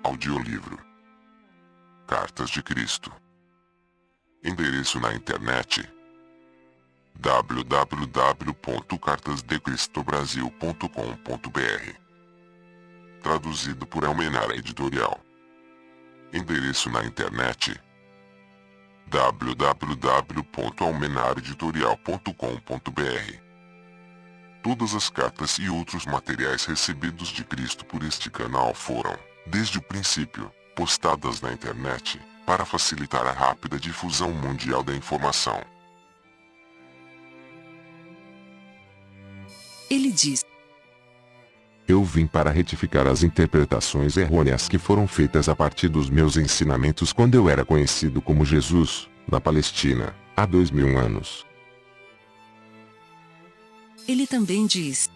Audiolivro Cartas de Cristo. Endereço na internet: www.cartasdecristobrasil.com.br. Traduzido por Almenara Editorial. Endereço na internet: www.almenaraeditorial.com.br. Todas as cartas e outros materiais recebidos de Cristo por este canal foram, desde o princípio, postadas na internet, para facilitar a rápida difusão mundial da informação. Ele diz: Eu vim para retificar as interpretações errôneas que foram feitas a partir dos meus ensinamentos quando eu era conhecido como Jesus, na Palestina, há 2000 anos. Ele também diz: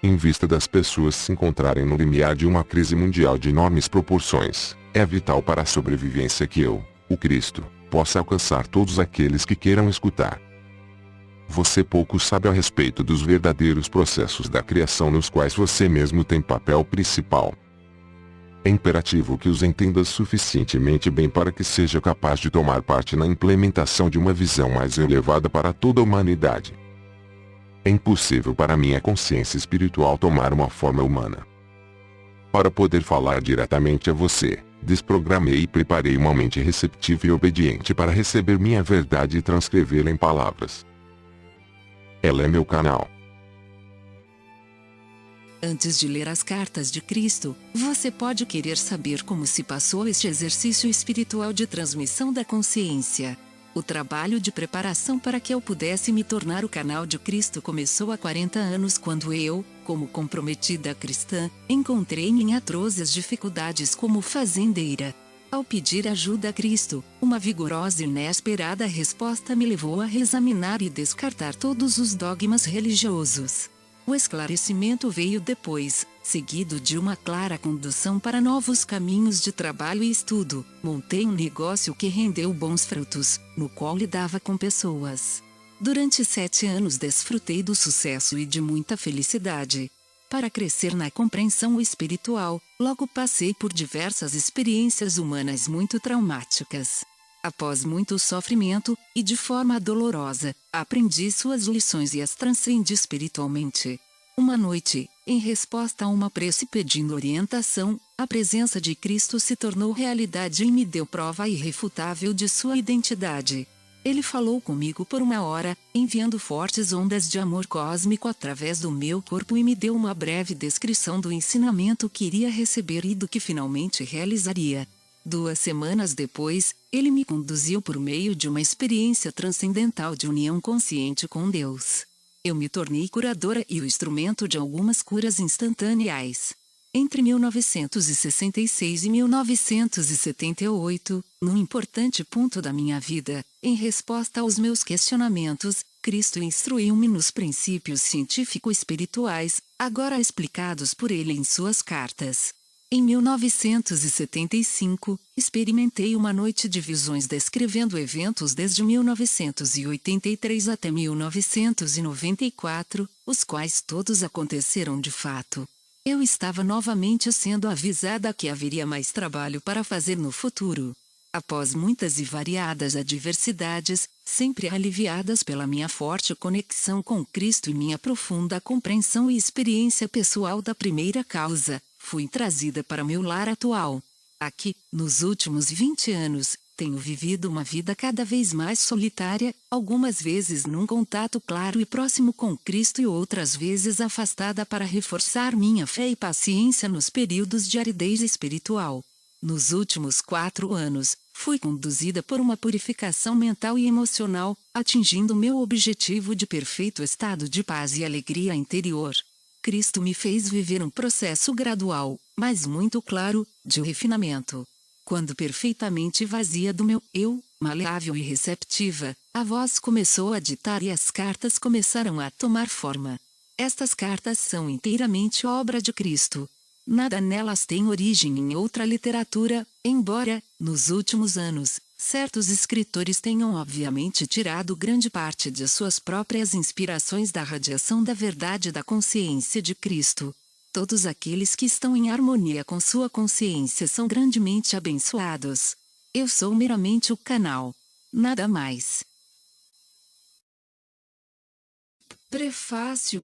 Em vista das pessoas se encontrarem no limiar de uma crise mundial de enormes proporções, é vital para a sobrevivência que eu, o Cristo, possa alcançar todos aqueles que queiram escutar. Você pouco sabe a respeito dos verdadeiros processos da criação nos quais você mesmo tem papel principal. É imperativo que os entenda suficientemente bem para que seja capaz de tomar parte na implementação de uma visão mais elevada para toda a humanidade. É impossível para minha consciência espiritual tomar uma forma humana. Para poder falar diretamente a você, desprogramei e preparei uma mente receptiva e obediente para receber minha verdade e transcrevê-la em palavras. Ela é meu canal. Antes de ler as cartas de Cristo, você pode querer saber como se passou este exercício espiritual de transmissão da consciência. O trabalho de preparação para que eu pudesse me tornar o canal de Cristo começou há 40 anos quando eu, como comprometida cristã, encontrei-me em atrozes dificuldades como fazendeira. Ao pedir ajuda a Cristo, uma vigorosa e inesperada resposta me levou a reexaminar e descartar todos os dogmas religiosos. O esclarecimento veio depois, seguido de uma clara condução para novos caminhos de trabalho e estudo. Montei um negócio que rendeu bons frutos, no qual lidava com pessoas. Durante 7 anos desfrutei do sucesso e de muita felicidade. Para crescer na compreensão espiritual, logo passei por diversas experiências humanas muito traumáticas. Após muito sofrimento, e de forma dolorosa, aprendi suas lições e as transcendi espiritualmente. Uma noite, em resposta a uma prece pedindo orientação, a presença de Cristo se tornou realidade e me deu prova irrefutável de sua identidade. Ele falou comigo por 1 hora, enviando fortes ondas de amor cósmico através do meu corpo e me deu uma breve descrição do ensinamento que iria receber e do que finalmente realizaria. 2 semanas depois, ele me conduziu por meio de uma experiência transcendental de união consciente com Deus. Eu me tornei curadora e o instrumento de algumas curas instantâneas. Entre 1966 e 1978, num importante ponto da minha vida, em resposta aos meus questionamentos, Cristo instruiu-me nos princípios científico-espirituais, agora explicados por ele em suas cartas. Em 1975, experimentei uma noite de visões descrevendo eventos desde 1983 até 1994, os quais todos aconteceram de fato. Eu estava novamente sendo avisada que haveria mais trabalho para fazer no futuro. Após muitas e variadas adversidades, sempre aliviadas pela minha forte conexão com Cristo e minha profunda compreensão e experiência pessoal da primeira causa, fui trazida para meu lar atual. Aqui, nos últimos 20 anos, tenho vivido uma vida cada vez mais solitária, algumas vezes num contato claro e próximo com Cristo e outras vezes afastada para reforçar minha fé e paciência nos períodos de aridez espiritual. Nos últimos 4 anos, fui conduzida por uma purificação mental e emocional, atingindo meu objetivo de perfeito estado de paz e alegria interior. Cristo me fez viver um processo gradual, mas muito claro, de refinamento. Quando perfeitamente vazia do meu eu, maleável e receptiva, a voz começou a ditar e as cartas começaram a tomar forma. Estas cartas são inteiramente obra de Cristo. Nada nelas tem origem em outra literatura, embora, nos últimos anos, certos escritores tenham obviamente tirado grande parte de suas próprias inspirações da radiação da verdade da consciência de Cristo. Todos aqueles que estão em harmonia com sua consciência são grandemente abençoados. Eu sou meramente o canal. Nada mais. Prefácio.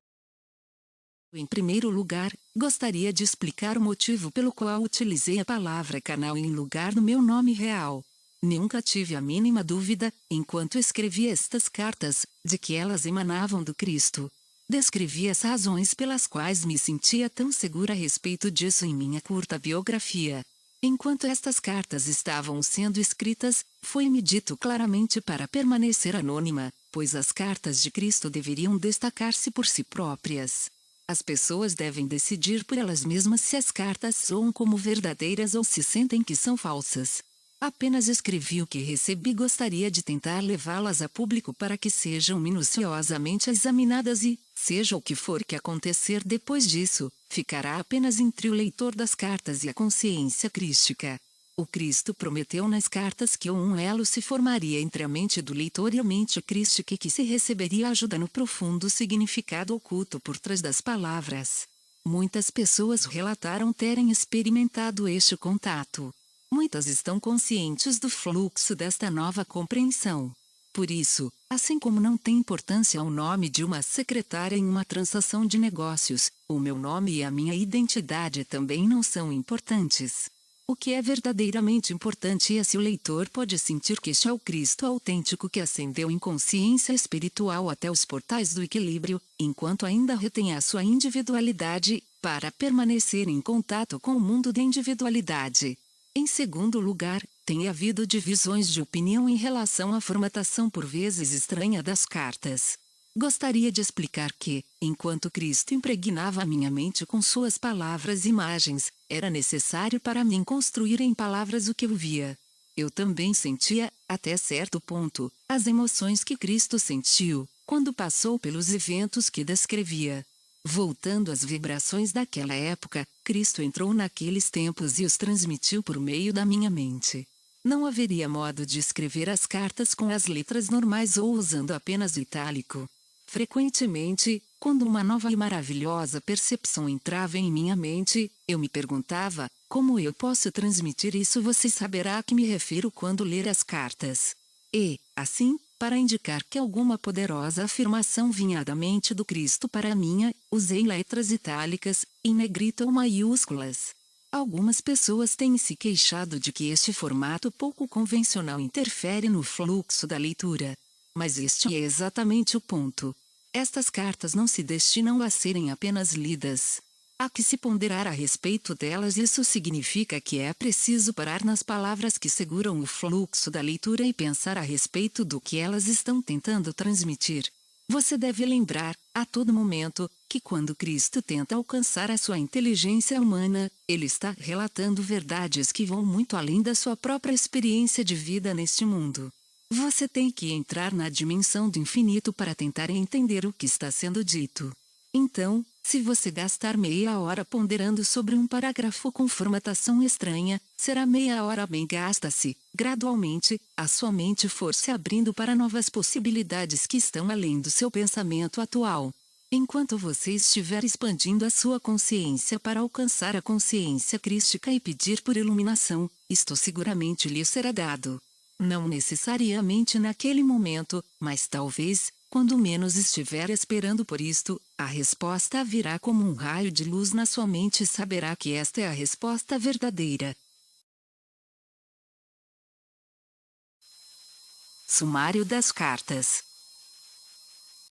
Em primeiro lugar, gostaria de explicar o motivo pelo qual utilizei a palavra canal em lugar do meu nome real. Nunca tive a mínima dúvida, enquanto escrevi estas cartas, de que elas emanavam do Cristo. Descrevi as razões pelas quais me sentia tão segura a respeito disso em minha curta biografia. Enquanto estas cartas estavam sendo escritas, foi-me dito claramente para permanecer anônima, pois as cartas de Cristo deveriam destacar-se por si próprias. As pessoas devem decidir por elas mesmas se as cartas soam como verdadeiras ou se sentem que são falsas. Apenas escrevi o que recebi e gostaria de tentar levá-las a público para que sejam minuciosamente examinadas e, seja o que for que acontecer depois disso, ficará apenas entre o leitor das cartas e a consciência crística. O Cristo prometeu nas cartas que um elo se formaria entre a mente do leitor e a mente crística e que se receberia ajuda no profundo significado oculto por trás das palavras. Muitas pessoas relataram terem experimentado este contato. Muitas estão conscientes do fluxo desta nova compreensão. Por isso, assim como não tem importância o nome de uma secretária em uma transação de negócios, o meu nome e a minha identidade também não são importantes. O que é verdadeiramente importante é se o leitor pode sentir que este é o Cristo autêntico que ascendeu em consciência espiritual até os portais do equilíbrio, enquanto ainda retém a sua individualidade, para permanecer em contato com o mundo da individualidade. Em segundo lugar, tem havido divisões de opinião em relação à formatação por vezes estranha das cartas. Gostaria de explicar que, enquanto Cristo impregnava a minha mente com suas palavras e imagens, era necessário para mim construir em palavras o que eu via. Eu também sentia, até certo ponto, as emoções que Cristo sentiu, quando passou pelos eventos que descrevia. Voltando às vibrações daquela época, Cristo entrou naqueles tempos e os transmitiu por meio da minha mente. Não haveria modo de escrever as cartas com as letras normais ou usando apenas o itálico. Frequentemente, quando uma nova e maravilhosa percepção entrava em minha mente, eu me perguntava, como eu posso transmitir isso? Você saberá a que me refiro quando ler as cartas. E, assim, para indicar que alguma poderosa afirmação vinha da mente do Cristo para a minha, usei letras itálicas, em negrito ou maiúsculas. Algumas pessoas têm se queixado de que este formato pouco convencional interfere no fluxo da leitura. Mas este é exatamente o ponto. Estas cartas não se destinam a serem apenas lidas. Há que se ponderar a respeito delas. Isso significa que é preciso parar nas palavras que seguram o fluxo da leitura e pensar a respeito do que elas estão tentando transmitir. Você deve lembrar, a todo momento, que quando Cristo tenta alcançar a sua inteligência humana, ele está relatando verdades que vão muito além da sua própria experiência de vida neste mundo. Você tem que entrar na dimensão do infinito para tentar entender o que está sendo dito. Então, se você gastar meia hora ponderando sobre um parágrafo com formatação estranha, será meia hora bem gasta se, gradualmente, a sua mente for se abrindo para novas possibilidades que estão além do seu pensamento atual. Enquanto você estiver expandindo a sua consciência para alcançar a consciência crística e pedir por iluminação, isto seguramente lhe será dado. Não necessariamente naquele momento, mas talvez, quando menos estiver esperando por isto, a resposta virá como um raio de luz na sua mente e saberá que esta é a resposta verdadeira. Sumário das cartas.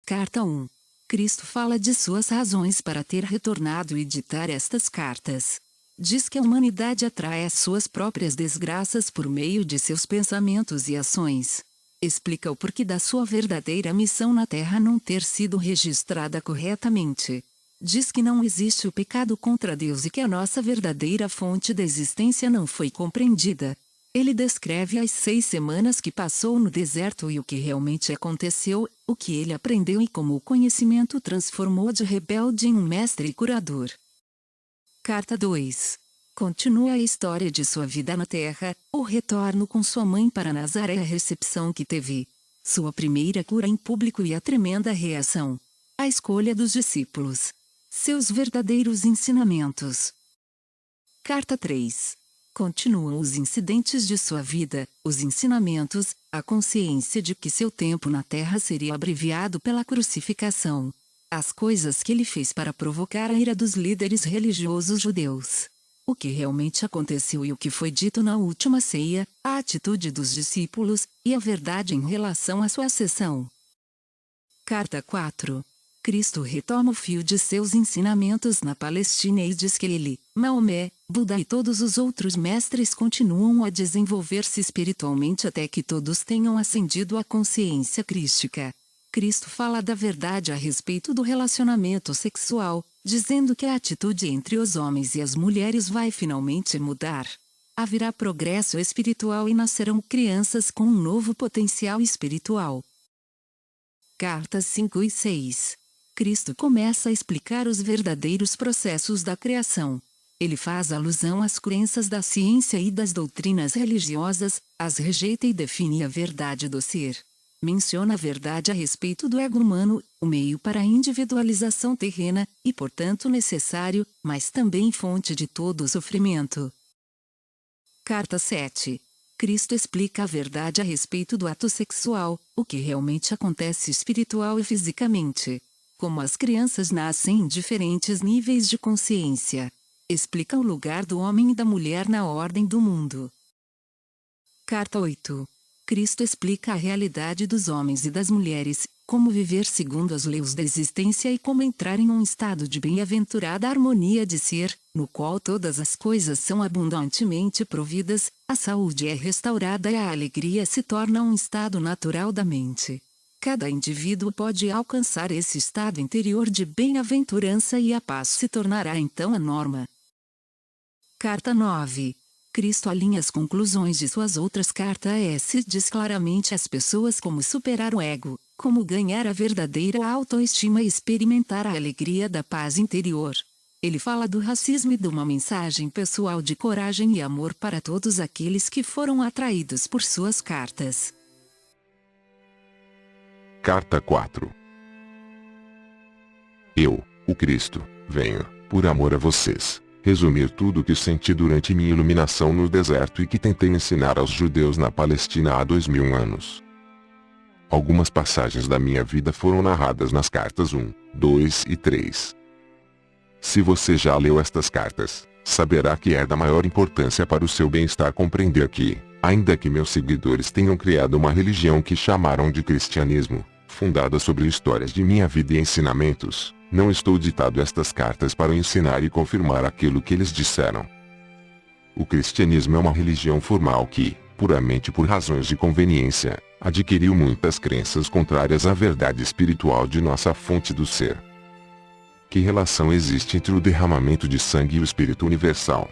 Carta 1. Cristo fala de suas razões para ter retornado e ditar estas cartas. Diz que a humanidade atrai as suas próprias desgraças por meio de seus pensamentos e ações. Explica o porquê da sua verdadeira missão na Terra não ter sido registrada corretamente. Diz que não existe o pecado contra Deus e que a nossa verdadeira fonte da existência não foi compreendida. Ele descreve as 6 semanas que passou no deserto e o que realmente aconteceu, o que ele aprendeu e como o conhecimento transformou de rebelde em um mestre e curador. Carta 2. Continua a história de sua vida na Terra, o retorno com sua mãe para Nazaré, a recepção que teve, sua primeira cura em público e a tremenda reação. A escolha dos discípulos. Seus verdadeiros ensinamentos. Carta 3. Continuam os incidentes de sua vida, os ensinamentos, a consciência de que seu tempo na Terra seria abreviado pela crucificação. As coisas que ele fez para provocar a ira dos líderes religiosos judeus. O que realmente aconteceu e o que foi dito na última ceia, a atitude dos discípulos, e a verdade em relação à sua ascensão. Carta 4. Cristo retoma o fio de seus ensinamentos na Palestina e diz que ele, Maomé, Buda e todos os outros mestres continuam a desenvolver-se espiritualmente até que todos tenham ascendido à consciência crística. Cristo fala da verdade a respeito do relacionamento sexual, dizendo que a atitude entre os homens e as mulheres vai finalmente mudar. Haverá progresso espiritual e nascerão crianças com um novo potencial espiritual. Cartas 5 e 6. Cristo começa a explicar os verdadeiros processos da criação. Ele faz alusão às crenças da ciência e das doutrinas religiosas, as rejeita e define a verdade do ser. Menciona a verdade a respeito do ego humano, o meio para a individualização terrena, e portanto necessário, mas também fonte de todo o sofrimento. Carta 7. Cristo explica a verdade a respeito do ato sexual, o que realmente acontece espiritual e fisicamente. Como as crianças nascem em diferentes níveis de consciência. Explica o lugar do homem e da mulher na ordem do mundo. Carta 8. Cristo explica a realidade dos homens e das mulheres, como viver segundo as leis da existência e como entrar em um estado de bem-aventurada harmonia de ser, no qual todas as coisas são abundantemente providas, a saúde é restaurada e a alegria se torna um estado natural da mente. Cada indivíduo pode alcançar esse estado interior de bem-aventurança e a paz se tornará então a norma. Carta 9. Cristo alinha as conclusões de suas outras cartas e diz claramente às pessoas como superar o ego, como ganhar a verdadeira autoestima e experimentar a alegria da paz interior. Ele fala do racismo e de uma mensagem pessoal de coragem e amor para todos aqueles que foram atraídos por suas cartas. Carta 4. Eu, o Cristo, venho, por amor a vocês, resumir tudo o que senti durante minha iluminação no deserto e que tentei ensinar aos judeus na Palestina há 2000 anos. Algumas passagens da minha vida foram narradas nas cartas 1, 2 e 3. Se você já leu estas cartas, saberá que é da maior importância para o seu bem-estar compreender que, ainda que meus seguidores tenham criado uma religião que chamaram de cristianismo, fundada sobre histórias de minha vida e ensinamentos, não estou ditado estas cartas para ensinar e confirmar aquilo que eles disseram. O cristianismo é uma religião formal que, puramente por razões de conveniência, adquiriu muitas crenças contrárias à verdade espiritual de nossa fonte do ser. Que relação existe entre o derramamento de sangue e o Espírito Universal?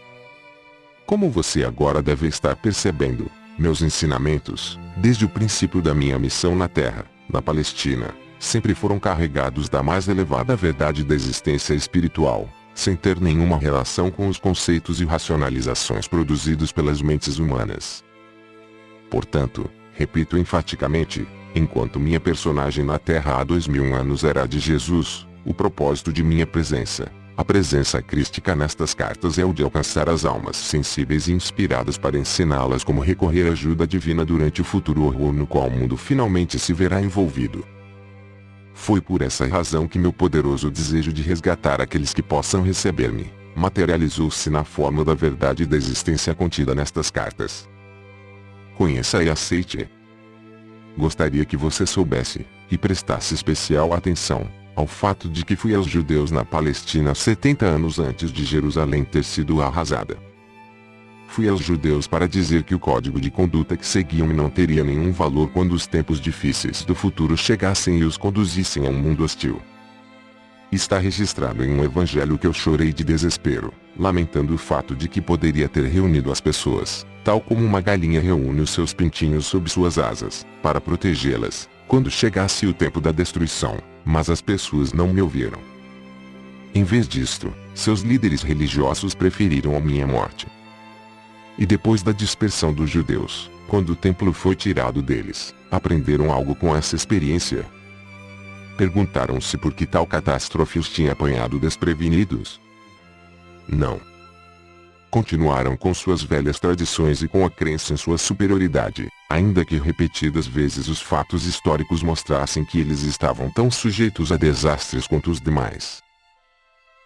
Como você agora deve estar percebendo, meus ensinamentos, desde o princípio da minha missão na Terra, na Palestina, sempre foram carregados da mais elevada verdade da existência espiritual, sem ter nenhuma relação com os conceitos e racionalizações produzidos pelas mentes humanas. Portanto, repito enfaticamente, enquanto minha personagem na Terra há 2000 anos era a de Jesus, o propósito de minha presença, a presença crística nestas cartas é o de alcançar as almas sensíveis e inspiradas para ensiná-las como recorrer à ajuda divina durante o futuro horror no qual o mundo finalmente se verá envolvido. Foi por essa razão que meu poderoso desejo de resgatar aqueles que possam receber-me, materializou-se na forma da verdade da existência contida nestas cartas. Conheça e aceite. Gostaria que você soubesse, e prestasse especial atenção, ao fato de que fui aos judeus na Palestina 70 anos antes de Jerusalém ter sido arrasada. Fui aos judeus para dizer que o código de conduta que seguiam não teria nenhum valor quando os tempos difíceis do futuro chegassem e os conduzissem a um mundo hostil. Está registrado em um evangelho que eu chorei de desespero, lamentando o fato de que poderia ter reunido as pessoas, tal como uma galinha reúne os seus pintinhos sob suas asas, para protegê-las, quando chegasse o tempo da destruição, mas as pessoas não me ouviram. Em vez disto, seus líderes religiosos preferiram a minha morte. E depois da dispersão dos judeus, quando o templo foi tirado deles, aprenderam algo com essa experiência? Perguntaram-se por que tal catástrofe os tinha apanhado desprevenidos? Não. Continuaram com suas velhas tradições e com a crença em sua superioridade, ainda que repetidas vezes os fatos históricos mostrassem que eles estavam tão sujeitos a desastres quanto os demais.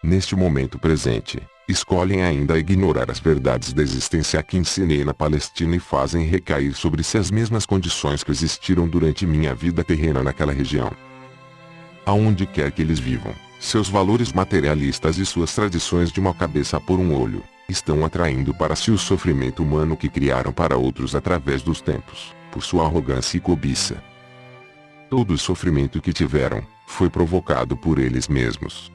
Neste momento presente, escolhem ainda ignorar as verdades da existência que ensinei na Palestina e fazem recair sobre si as mesmas condições que existiram durante minha vida terrena naquela região. Aonde quer que eles vivam, seus valores materialistas e suas tradições de uma cabeça por um olho, estão atraindo para si o sofrimento humano que criaram para outros através dos tempos, por sua arrogância e cobiça. Todo o sofrimento que tiveram, foi provocado por eles mesmos.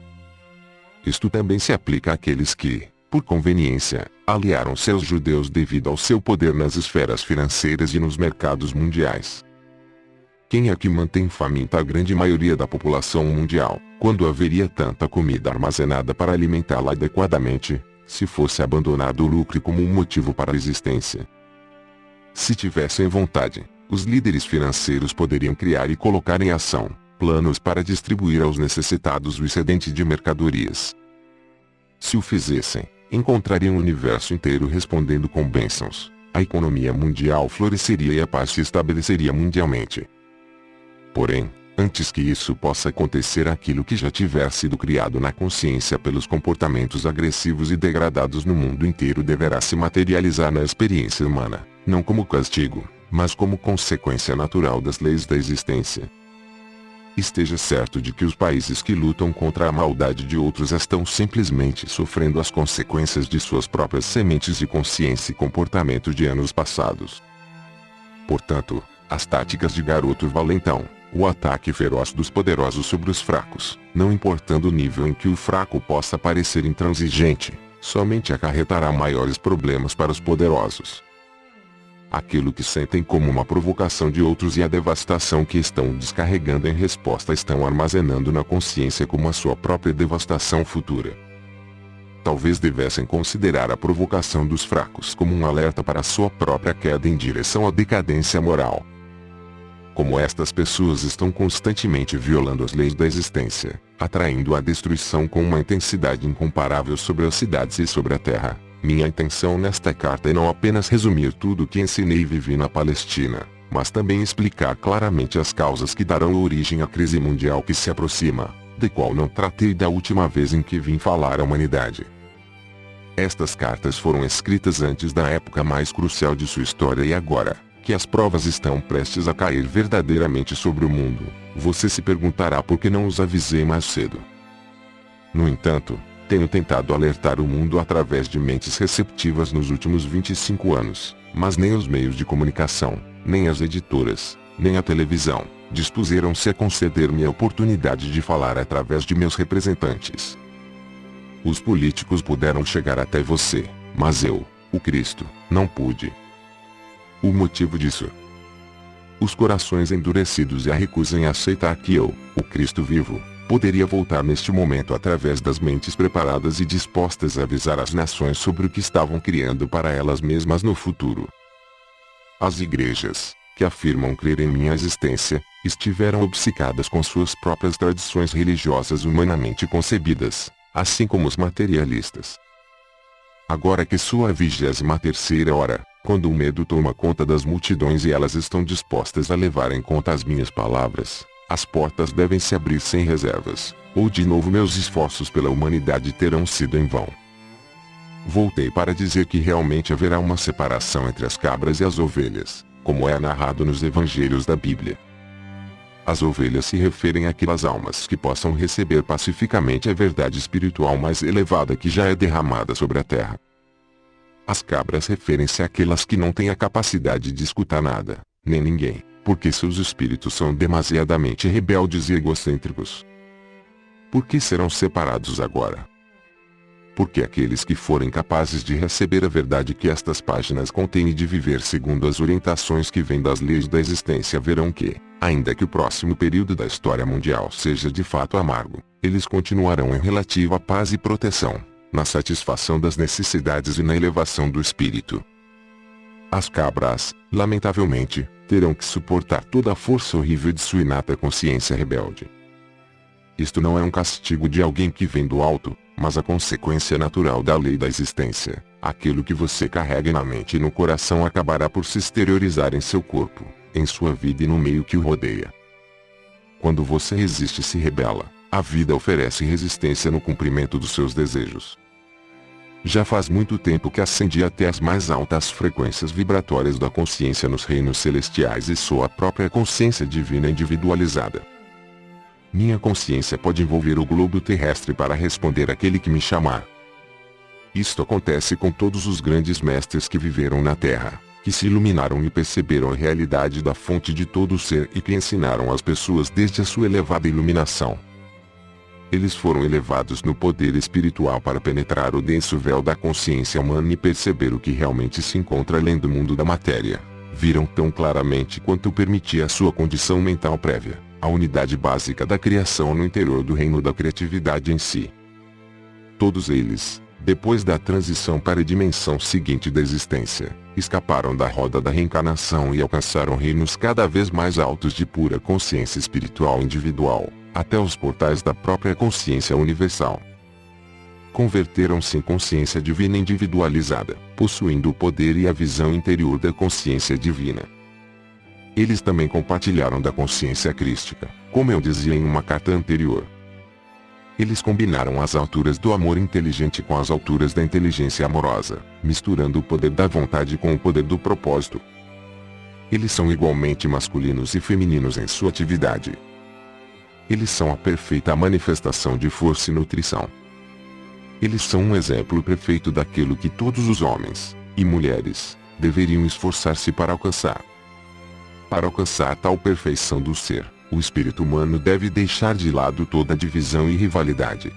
Isto também se aplica àqueles que, por conveniência, aliaram-se aos judeus devido ao seu poder nas esferas financeiras e nos mercados mundiais. Quem é que mantém faminta a grande maioria da população mundial, quando haveria tanta comida armazenada para alimentá-la adequadamente, se fosse abandonado o lucro como um motivo para a existência? Se tivessem vontade, os líderes financeiros poderiam criar e colocar em ação planos para distribuir aos necessitados o excedente de mercadorias. Se o fizessem, encontrariam o universo inteiro respondendo com bênçãos, a economia mundial floresceria e a paz se estabeleceria mundialmente. Porém, antes que isso possa acontecer, aquilo que já tiver sido criado na consciência pelos comportamentos agressivos e degradados no mundo inteiro deverá se materializar na experiência humana, não como castigo, mas como consequência natural das leis da existência. Esteja certo de que os países que lutam contra a maldade de outros estão simplesmente sofrendo as consequências de suas próprias sementes de consciência e comportamento de anos passados. Portanto, as táticas de garoto valentão, o ataque feroz dos poderosos sobre os fracos, não importando o nível em que o fraco possa parecer intransigente, somente acarretará maiores problemas para os poderosos. Aquilo que sentem como uma provocação de outros e a devastação que estão descarregando em resposta estão armazenando na consciência como a sua própria devastação futura. Talvez devessem considerar a provocação dos fracos como um alerta para a sua própria queda em direção à decadência moral. Como estas pessoas estão constantemente violando as leis da existência, atraindo a destruição com uma intensidade incomparável sobre as cidades e sobre a terra, minha intenção nesta carta é não apenas resumir tudo o que ensinei e vivi na Palestina, mas também explicar claramente as causas que darão origem à crise mundial que se aproxima, de qual não tratei da última vez em que vim falar à humanidade. Estas cartas foram escritas antes da época mais crucial de sua história e agora, que as provas estão prestes a cair verdadeiramente sobre o mundo, você se perguntará por que não os avisei mais cedo. No entanto, tenho tentado alertar o mundo através de mentes receptivas nos últimos 25 anos, mas nem os meios de comunicação, nem as editoras, nem a televisão, dispuseram-se a conceder-me a oportunidade de falar através de meus representantes. Os políticos puderam chegar até você, mas eu, o Cristo, não pude. O motivo disso? Os corações endurecidos e a recusa em aceitar que eu, o Cristo vivo, poderia voltar neste momento através das mentes preparadas e dispostas a avisar as nações sobre o que estavam criando para elas mesmas no futuro. As igrejas, que afirmam crer em minha existência, estiveram obcecadas com suas próprias tradições religiosas humanamente concebidas, assim como os materialistas. Agora que sua 23ª hora, quando o medo toma conta das multidões e elas estão dispostas a levar em conta as minhas palavras, as portas devem se abrir sem reservas, ou de novo meus esforços pela humanidade terão sido em vão. Voltei para dizer que realmente haverá uma separação entre as cabras e as ovelhas, como é narrado nos evangelhos da Bíblia. As ovelhas se referem àquelas almas que possam receber pacificamente a verdade espiritual mais elevada que já é derramada sobre a terra. As cabras referem-se àquelas que não têm a capacidade de escutar nada, nem ninguém, porque seus espíritos são demasiadamente rebeldes e egocêntricos. Por que serão separados agora? Porque aqueles que forem capazes de receber a verdade que estas páginas contêm e de viver segundo as orientações que vêm das leis da existência verão que, ainda que o próximo período da história mundial seja de fato amargo, eles continuarão em relativa paz e proteção, na satisfação das necessidades e na elevação do espírito. As cabras, lamentavelmente, terão que suportar toda a força horrível de sua inata consciência rebelde. Isto não é um castigo de alguém que vem do alto, mas a consequência natural da lei da existência. Aquilo que você carrega na mente e no coração acabará por se exteriorizar em seu corpo, em sua vida e no meio que o rodeia. Quando você resiste e se rebela, a vida oferece resistência no cumprimento dos seus desejos. Já faz muito tempo que ascendi até as mais altas frequências vibratórias da consciência nos reinos celestiais e sou a própria consciência divina individualizada. Minha consciência pode envolver o globo terrestre para responder àquele que me chamar. Isto acontece com todos os grandes mestres que viveram na Terra, que se iluminaram e perceberam a realidade da fonte de todo o ser e que ensinaram às pessoas desde a sua elevada iluminação. Eles foram elevados no poder espiritual para penetrar o denso véu da consciência humana e perceber o que realmente se encontra além do mundo da matéria. Viram tão claramente quanto permitia a sua condição mental prévia, a unidade básica da criação no interior do reino da criatividade em si. Todos eles, depois da transição para a dimensão seguinte da existência, escaparam da roda da reencarnação e alcançaram reinos cada vez mais altos de pura consciência espiritual individual, até os portais da própria consciência universal. Converteram-se em consciência divina individualizada, possuindo o poder e a visão interior da consciência divina. Eles também compartilharam da consciência crística, como eu dizia em uma carta anterior. Eles combinaram as alturas do amor inteligente com as alturas da inteligência amorosa, misturando o poder da vontade com o poder do propósito. Eles são igualmente masculinos e femininos em sua atividade. Eles são a perfeita manifestação de força e nutrição. Eles são um exemplo perfeito daquilo que todos os homens e mulheres deveriam esforçar-se para alcançar. Para alcançar tal perfeição do ser, o espírito humano deve deixar de lado toda divisão e rivalidade.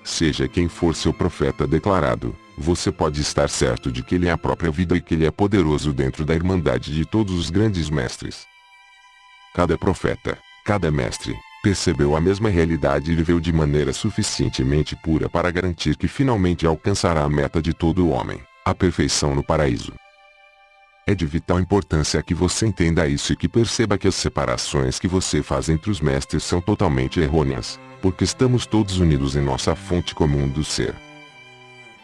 Seja quem for seu profeta declarado, você pode estar certo de que ele é a própria vida e que ele é poderoso dentro da irmandade de todos os grandes mestres. Cada profeta, cada mestre, percebeu a mesma realidade e viveu de maneira suficientemente pura para garantir que finalmente alcançará a meta de todo homem, a perfeição no paraíso. É de vital importância que você entenda isso e que perceba que as separações que você faz entre os mestres são totalmente errôneas, porque estamos todos unidos em nossa fonte comum do ser.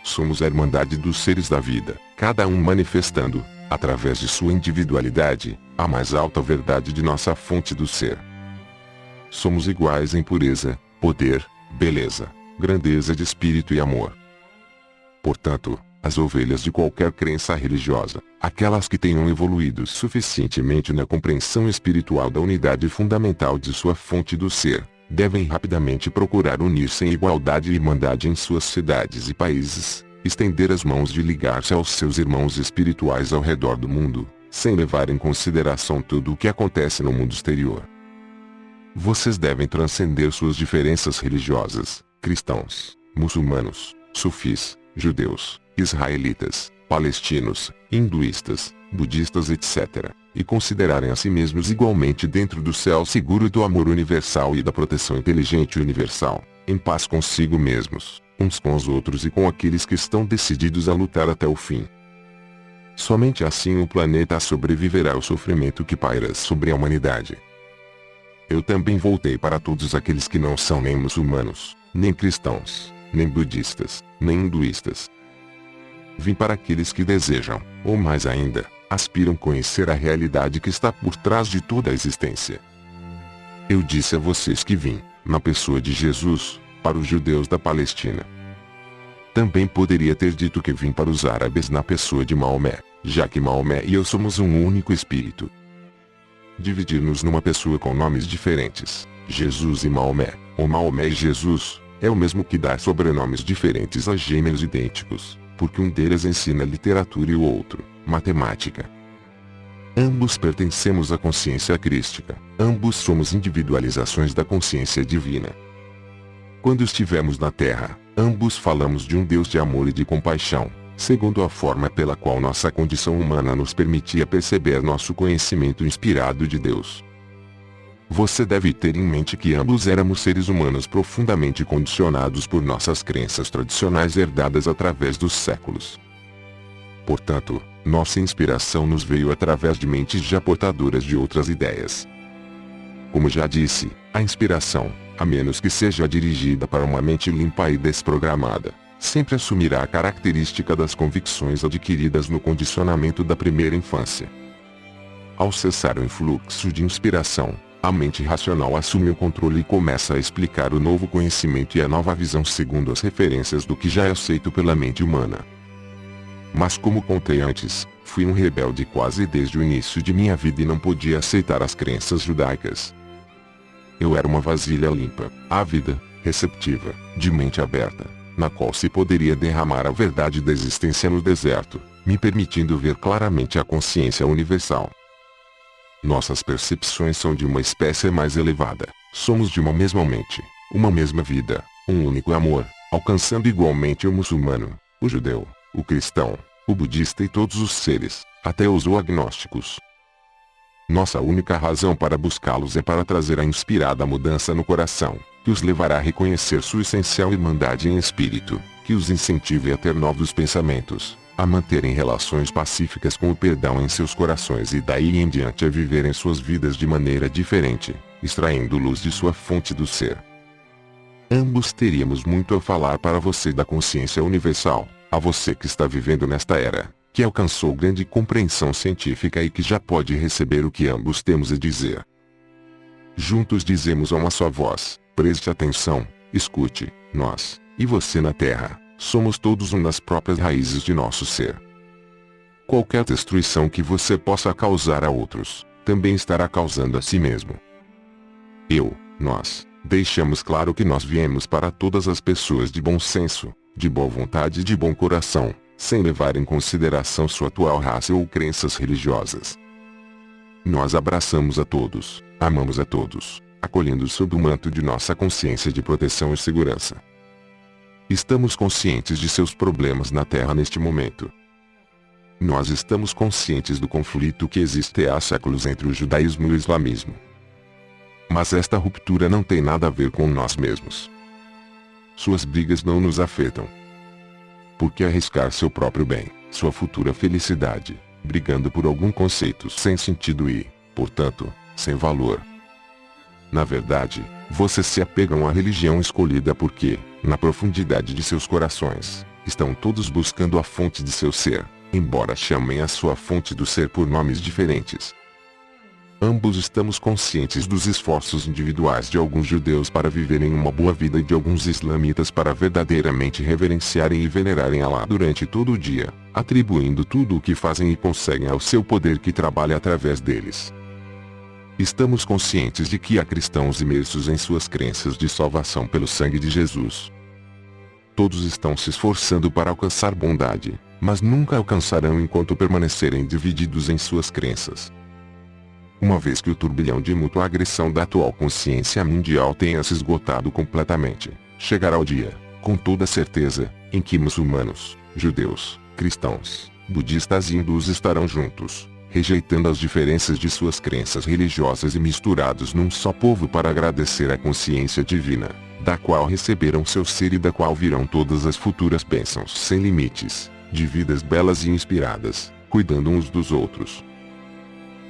Somos a irmandade dos seres da vida, cada um manifestando, através de sua individualidade, a mais alta verdade de nossa fonte do ser. Somos iguais em pureza, poder, beleza, grandeza de espírito e amor. Portanto, as ovelhas de qualquer crença religiosa, aquelas que tenham evoluído suficientemente na compreensão espiritual da unidade fundamental de sua fonte do ser, devem rapidamente procurar unir-se em igualdade e irmandade em suas cidades e países, estender as mãos de ligar-se aos seus irmãos espirituais ao redor do mundo, sem levar em consideração tudo o que acontece no mundo exterior. Vocês devem transcender suas diferenças religiosas, cristãos, muçulmanos, sufis, judeus, israelitas, palestinos, hinduístas, budistas etc., e considerarem a si mesmos igualmente dentro do céu seguro do amor universal e da proteção inteligente universal, em paz consigo mesmos, uns com os outros e com aqueles que estão decididos a lutar até o fim. Somente assim o planeta sobreviverá ao sofrimento que paira sobre a humanidade. Eu também voltei para todos aqueles que não são nem muçulmanos, nem cristãos, nem budistas, nem hinduístas. Vim para aqueles que desejam, ou mais ainda, aspiram conhecer a realidade que está por trás de toda a existência. Eu disse a vocês que vim, na pessoa de Jesus, para os judeus da Palestina. Também poderia ter dito que vim para os árabes na pessoa de Maomé, já que Maomé e eu somos um único espírito. Dividir-nos numa pessoa com nomes diferentes, Jesus e Maomé, ou Maomé e Jesus, é o mesmo que dar sobrenomes diferentes a gêmeos idênticos, porque um deles ensina literatura e o outro, matemática. Ambos pertencemos à consciência crística, ambos somos individualizações da consciência divina. Quando estivemos na Terra, ambos falamos de um Deus de amor e de compaixão, segundo a forma pela qual nossa condição humana nos permitia perceber nosso conhecimento inspirado de Deus. Você deve ter em mente que ambos éramos seres humanos profundamente condicionados por nossas crenças tradicionais herdadas através dos séculos. Portanto, nossa inspiração nos veio através de mentes já portadoras de outras ideias. Como já disse, a inspiração, a menos que seja dirigida para uma mente limpa e desprogramada, sempre assumirá a característica das convicções adquiridas no condicionamento da primeira infância. Ao cessar o influxo de inspiração, a mente racional assume o controle e começa a explicar o novo conhecimento e a nova visão segundo as referências do que já é aceito pela mente humana. Mas como contei antes, fui um rebelde quase desde o início de minha vida e não podia aceitar as crenças judaicas. Eu era uma vasilha limpa, ávida, receptiva, de mente aberta, na qual se poderia derramar a verdade da existência no deserto, me permitindo ver claramente a consciência universal. Nossas percepções são de uma espécie mais elevada, somos de uma mesma mente, uma mesma vida, um único amor, alcançando igualmente o muçulmano, o judeu, o cristão, o budista e todos os seres, até os agnósticos. Nossa única razão para buscá-los é para trazer a inspirada mudança no coração, que os levará a reconhecer sua essencial irmandade em espírito, que os incentive a ter novos pensamentos, a manterem relações pacíficas com o perdão em seus corações e daí em diante a viverem suas vidas de maneira diferente, extraindo luz de sua fonte do ser. Ambos teríamos muito a falar para você da consciência universal, a você que está vivendo nesta era, que alcançou grande compreensão científica e que já pode receber o que ambos temos a dizer. Juntos dizemos a uma só voz, preste atenção, escute, nós, e você na Terra, somos todos um nas próprias raízes de nosso ser. Qualquer destruição que você possa causar a outros, também estará causando a si mesmo. Nós, deixamos claro que nós viemos para todas as pessoas de bom senso, de boa vontade e de bom coração, sem levar em consideração sua atual raça ou crenças religiosas. Nós abraçamos a todos, amamos a todos, acolhendo sob o manto de nossa consciência de proteção e segurança. Estamos conscientes de seus problemas na Terra neste momento. Nós estamos conscientes do conflito que existe há séculos entre o judaísmo e o islamismo. Mas esta ruptura não tem nada a ver com nós mesmos. Suas brigas não nos afetam. Por que arriscar seu próprio bem, sua futura felicidade, brigando por algum conceito sem sentido e, portanto, sem valor? Na verdade, vocês se apegam à religião escolhida porque, na profundidade de seus corações, estão todos buscando a fonte de seu ser, embora chamem a sua fonte do ser por nomes diferentes. Ambos estamos conscientes dos esforços individuais de alguns judeus para viverem uma boa vida e de alguns islamitas para verdadeiramente reverenciarem e venerarem Allah durante todo o dia, atribuindo tudo o que fazem e conseguem ao seu poder que trabalha através deles. Estamos conscientes de que há cristãos imersos em suas crenças de salvação pelo sangue de Jesus. Todos estão se esforçando para alcançar bondade, mas nunca alcançarão enquanto permanecerem divididos em suas crenças. Uma vez que o turbilhão de mútua agressão da atual consciência mundial tenha se esgotado completamente, chegará o dia, com toda certeza, em que muçulmanos, judeus, cristãos, budistas e hindus estarão juntos, rejeitando as diferenças de suas crenças religiosas e misturados num só povo para agradecer a consciência divina, da qual receberam seu ser e da qual virão todas as futuras bênçãos sem limites, de vidas belas e inspiradas, cuidando uns dos outros.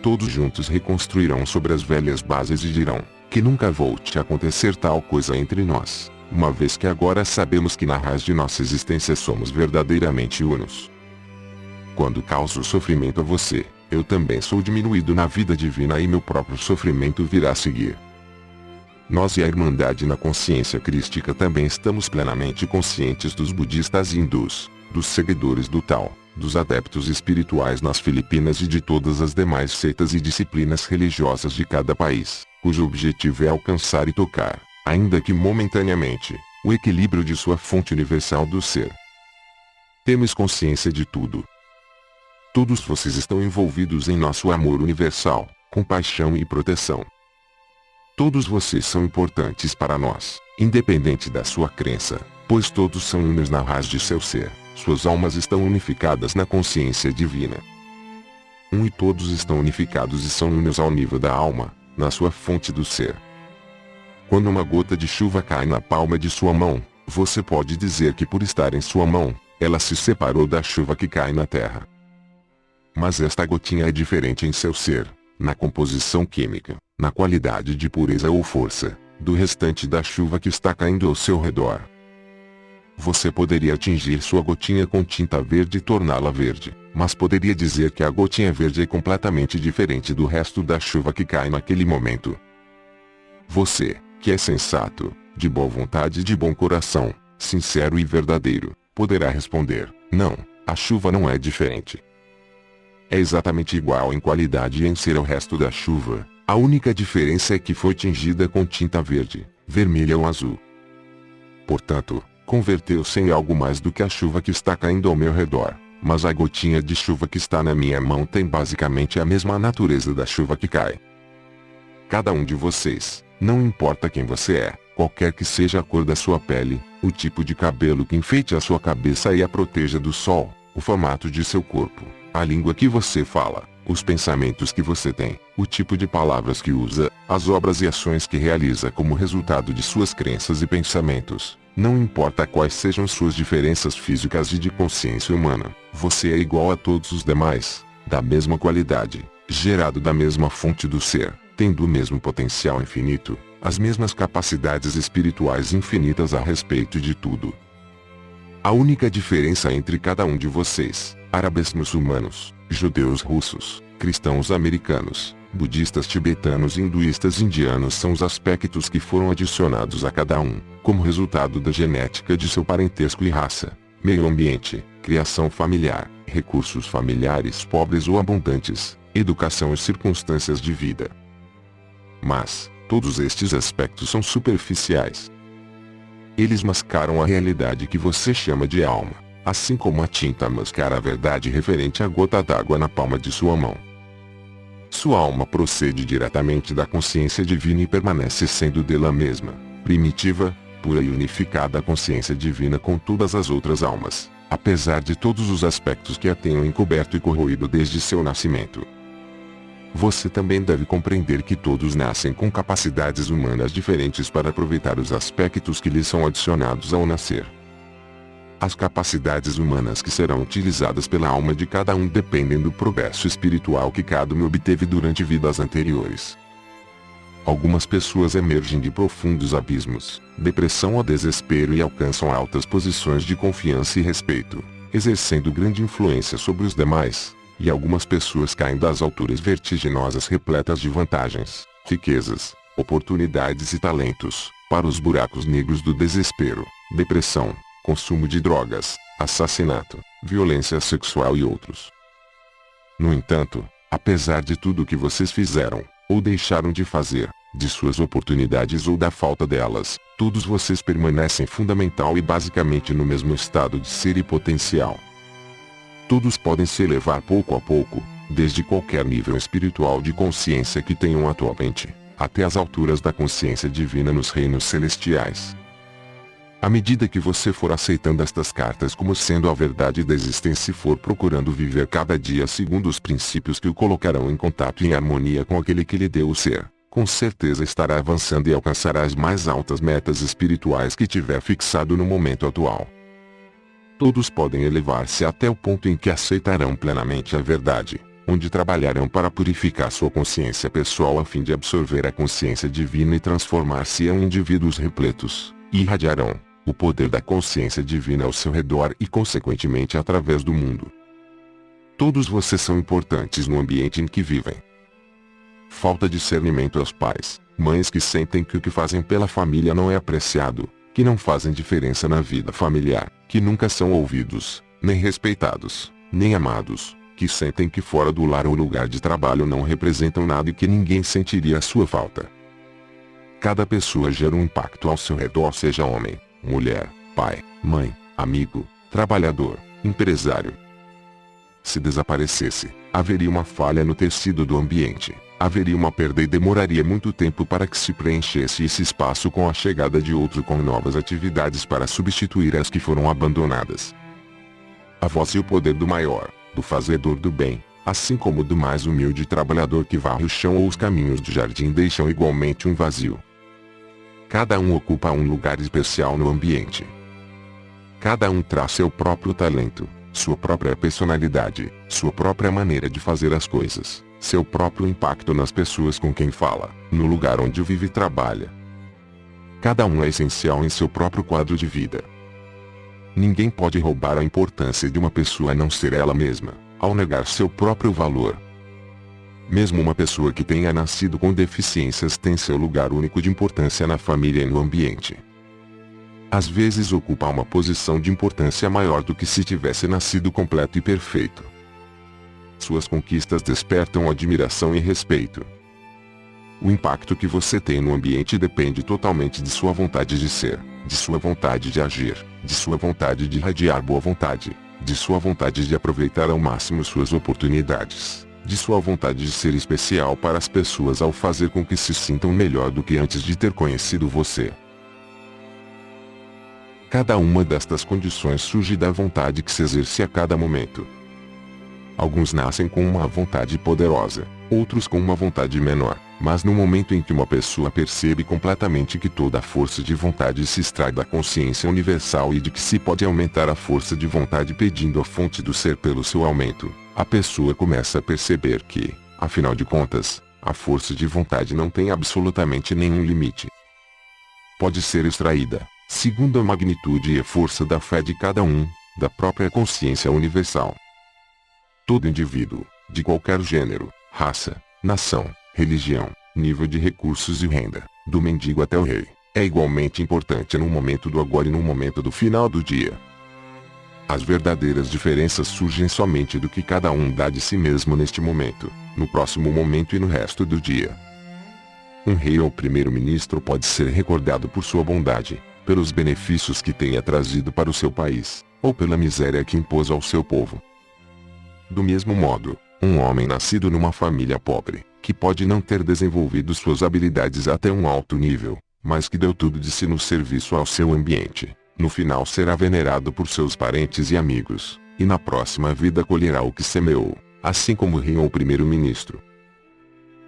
Todos juntos reconstruirão sobre as velhas bases e dirão, que nunca volte a acontecer tal coisa entre nós, uma vez que agora sabemos que na raiz de nossa existência somos verdadeiramente unos. Quando causo sofrimento a você, eu também sou diminuído na vida divina e meu próprio sofrimento virá a seguir. Nós e a Irmandade na consciência crística também estamos plenamente conscientes dos budistas e hindus, dos seguidores do Tao, dos adeptos espirituais nas Filipinas e de todas as demais seitas e disciplinas religiosas de cada país, cujo objetivo é alcançar e tocar, ainda que momentaneamente, o equilíbrio de sua fonte universal do ser. Temos consciência de tudo. Todos vocês estão envolvidos em nosso amor universal, compaixão e proteção. Todos vocês são importantes para nós, independente da sua crença, pois todos são unos na raiz de seu ser. Suas almas estão unificadas na consciência divina. E todos estão unificados e são unos ao nível da alma, na sua fonte do ser. Quando uma gota de chuva cai na palma de sua mão, você pode dizer que por estar em sua mão, ela se separou da chuva que cai na terra. Mas esta gotinha é diferente em seu ser, na composição química, na qualidade de pureza ou força, do restante da chuva que está caindo ao seu redor. Você poderia tingir sua gotinha com tinta verde e torná-la verde, mas poderia dizer que a gotinha verde é completamente diferente do resto da chuva que cai naquele momento. Você, que é sensato, de boa vontade e de bom coração, sincero e verdadeiro, poderá responder: não, a chuva não é diferente. É exatamente igual em qualidade e em ser ao resto da chuva, a única diferença é que foi tingida com tinta verde, vermelha ou azul. Portanto, converteu-se em algo mais do que a chuva que está caindo ao meu redor, mas a gotinha de chuva que está na minha mão tem basicamente a mesma natureza da chuva que cai. Cada um de vocês, não importa quem você é, qualquer que seja a cor da sua pele, o tipo de cabelo que enfeite a sua cabeça e a proteja do sol, o formato de seu corpo, a língua que você fala, os pensamentos que você tem, o tipo de palavras que usa, as obras e ações que realiza como resultado de suas crenças e pensamentos. Não importa quais sejam suas diferenças físicas e de consciência humana, você é igual a todos os demais, da mesma qualidade, gerado da mesma fonte do ser, tendo o mesmo potencial infinito, as mesmas capacidades espirituais infinitas a respeito de tudo. A única diferença entre cada um de vocês, árabes muçulmanos, judeus russos, cristãos americanos, budistas tibetanos e hinduístas indianos são os aspectos que foram adicionados a cada um, como resultado da genética de seu parentesco e raça, meio ambiente, criação familiar, recursos familiares pobres ou abundantes, educação e circunstâncias de vida. Mas, todos estes aspectos são superficiais. Eles mascaram a realidade que você chama de alma, assim como a tinta mascara a verdade referente à gota d'água na palma de sua mão. Sua alma procede diretamente da consciência divina e permanece sendo dela mesma, primitiva, pura e unificada a consciência divina com todas as outras almas, apesar de todos os aspectos que a tenham encoberto e corroído desde seu nascimento. Você também deve compreender que todos nascem com capacidades humanas diferentes para aproveitar os aspectos que lhes são adicionados ao nascer. As capacidades humanas que serão utilizadas pela alma de cada um dependem do progresso espiritual que cada um obteve durante vidas anteriores. Algumas pessoas emergem de profundos abismos, depressão ou desespero e alcançam altas posições de confiança e respeito, exercendo grande influência sobre os demais, e algumas pessoas caem das alturas vertiginosas repletas de vantagens, riquezas, oportunidades e talentos, para os buracos negros do desespero, depressão, consumo de drogas, assassinato, violência sexual e outros. No entanto, apesar de tudo o que vocês fizeram, ou deixaram de fazer, de suas oportunidades ou da falta delas, todos vocês permanecem fundamental e basicamente no mesmo estado de ser e potencial. Todos podem se elevar pouco a pouco, desde qualquer nível espiritual de consciência que tenham atualmente, até as alturas da consciência divina nos reinos celestiais. À medida que você for aceitando estas cartas como sendo a verdade da existência e for procurando viver cada dia segundo os princípios que o colocarão em contato e em harmonia com aquele que lhe deu o ser, com certeza estará avançando e alcançará as mais altas metas espirituais que tiver fixado no momento atual. Todos podem elevar-se até o ponto em que aceitarão plenamente a verdade, onde trabalharão para purificar sua consciência pessoal a fim de absorver a consciência divina e transformar-se em indivíduos repletos, e irradiarão o poder da consciência divina ao seu redor e consequentemente através do mundo. Todos vocês são importantes no ambiente em que vivem. Falta discernimento aos pais, mães que sentem que o que fazem pela família não é apreciado, que não fazem diferença na vida familiar, que nunca são ouvidos, nem respeitados, nem amados, que sentem que fora do lar ou lugar de trabalho não representam nada e que ninguém sentiria a sua falta. Cada pessoa gera um impacto ao seu redor, seja homem, mulher, pai, mãe, amigo, trabalhador, empresário. Se desaparecesse, haveria uma falha no tecido do ambiente, haveria uma perda e demoraria muito tempo para que se preenchesse esse espaço com a chegada de outro com novas atividades para substituir as que foram abandonadas. A voz e o poder do maior, do fazedor do bem, assim como do mais humilde trabalhador que varre o chão ou os caminhos do jardim deixam igualmente um vazio. Cada um ocupa um lugar especial no ambiente. Cada um traz seu próprio talento, sua própria personalidade, sua própria maneira de fazer as coisas, seu próprio impacto nas pessoas com quem fala, no lugar onde vive e trabalha. Cada um é essencial em seu próprio quadro de vida. Ninguém pode roubar a importância de uma pessoa a não ser ela mesma, ao negar seu próprio valor. Mesmo uma pessoa que tenha nascido com deficiências tem seu lugar único de importância na família e no ambiente. Às vezes ocupa uma posição de importância maior do que se tivesse nascido completo e perfeito. Suas conquistas despertam admiração e respeito. O impacto que você tem no ambiente depende totalmente de sua vontade de ser, de sua vontade de agir, de sua vontade de irradiar boa vontade, de sua vontade de aproveitar ao máximo suas oportunidades, de sua vontade de ser especial para as pessoas ao fazer com que se sintam melhor do que antes de ter conhecido você. Cada uma destas condições surge da vontade que se exerce a cada momento. Alguns nascem com uma vontade poderosa, outros com uma vontade menor, mas no momento em que uma pessoa percebe completamente que toda a força de vontade se extrai da consciência universal e de que se pode aumentar a força de vontade pedindo a fonte do ser pelo seu aumento, a pessoa começa a perceber que, afinal de contas, a força de vontade não tem absolutamente nenhum limite. Pode ser extraída, segundo a magnitude e a força da fé de cada um, da própria consciência universal. Todo indivíduo, de qualquer gênero, raça, nação, religião, nível de recursos e renda, do mendigo até o rei, é igualmente importante no momento do agora e no momento do final do dia. As verdadeiras diferenças surgem somente do que cada um dá de si mesmo neste momento, no próximo momento e no resto do dia. Um rei ou primeiro-ministro pode ser recordado por sua bondade, pelos benefícios que tenha trazido para o seu país, ou pela miséria que impôs ao seu povo. Do mesmo modo, um homem nascido numa família pobre, que pode não ter desenvolvido suas habilidades até um alto nível, mas que deu tudo de si no serviço ao seu ambiente, no final será venerado por seus parentes e amigos, e na próxima vida colherá o que semeou, assim como o rei ou primeiro-ministro.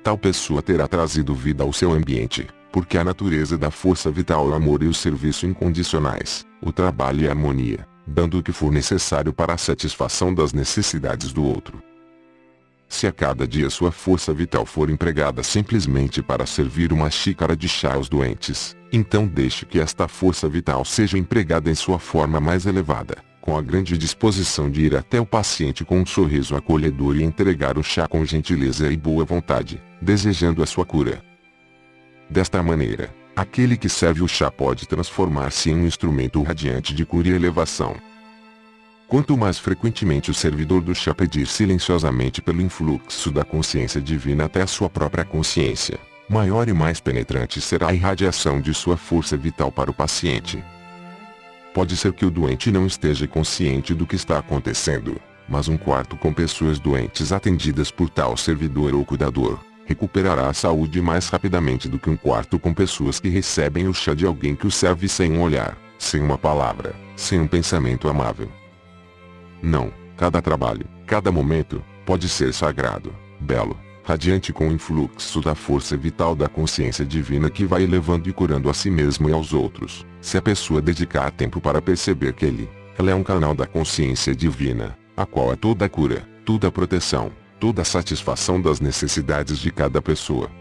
Tal pessoa terá trazido vida ao seu ambiente, porque a natureza da força vital é o amor e o serviço incondicionais, o trabalho e a harmonia, dando o que for necessário para a satisfação das necessidades do outro. Se a cada dia sua força vital for empregada simplesmente para servir uma xícara de chá aos doentes, então deixe que esta força vital seja empregada em sua forma mais elevada, com a grande disposição de ir até o paciente com um sorriso acolhedor e entregar o chá com gentileza e boa vontade, desejando a sua cura. Desta maneira, aquele que serve o chá pode transformar-se em um instrumento radiante de cura e elevação. Quanto mais frequentemente o servidor do chá pedir silenciosamente pelo influxo da consciência divina até a sua própria consciência, maior e mais penetrante será a irradiação de sua força vital para o paciente. Pode ser que o doente não esteja consciente do que está acontecendo, mas um quarto com pessoas doentes atendidas por tal servidor ou cuidador recuperará a saúde mais rapidamente do que um quarto com pessoas que recebem o chá de alguém que o serve sem um olhar, sem uma palavra, sem um pensamento amável. Não, cada trabalho, cada momento, pode ser sagrado, belo, radiante com o influxo da força vital da consciência divina que vai elevando e curando a si mesmo e aos outros, se a pessoa dedicar tempo para perceber que ela é um canal da consciência divina, a qual é toda a cura, toda a proteção, toda a satisfação das necessidades de cada pessoa.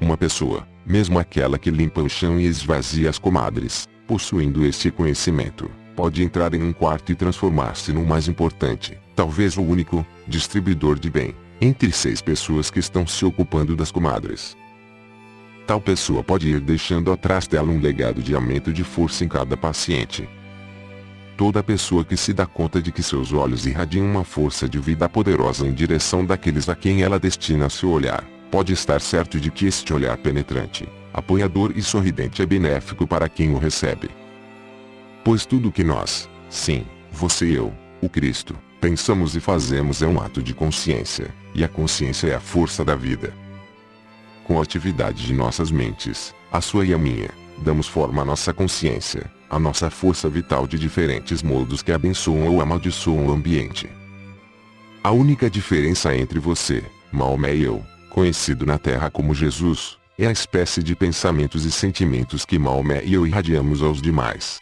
Uma pessoa, mesmo aquela que limpa o chão e esvazia as comadres, possuindo este conhecimento, pode entrar em um quarto e transformar-se no mais importante, talvez o único, distribuidor de bem, entre 6 pessoas que estão se ocupando das comadres. Tal pessoa pode ir deixando atrás dela um legado de aumento de força em cada paciente. Toda pessoa que se dá conta de que seus olhos irradiam uma força de vida poderosa em direção daqueles a quem ela destina seu olhar, pode estar certo de que este olhar penetrante, apoiador e sorridente é benéfico para quem o recebe. Pois tudo que nós, sim, você e eu, o Cristo, pensamos e fazemos é um ato de consciência, e a consciência é a força da vida. Com a atividade de nossas mentes, a sua e a minha, damos forma à nossa consciência, à nossa força vital de diferentes modos que abençoam ou amaldiçoam o ambiente. A única diferença entre você, Maomé e eu, conhecido na Terra como Jesus, é a espécie de pensamentos e sentimentos que Maomé e eu irradiamos aos demais.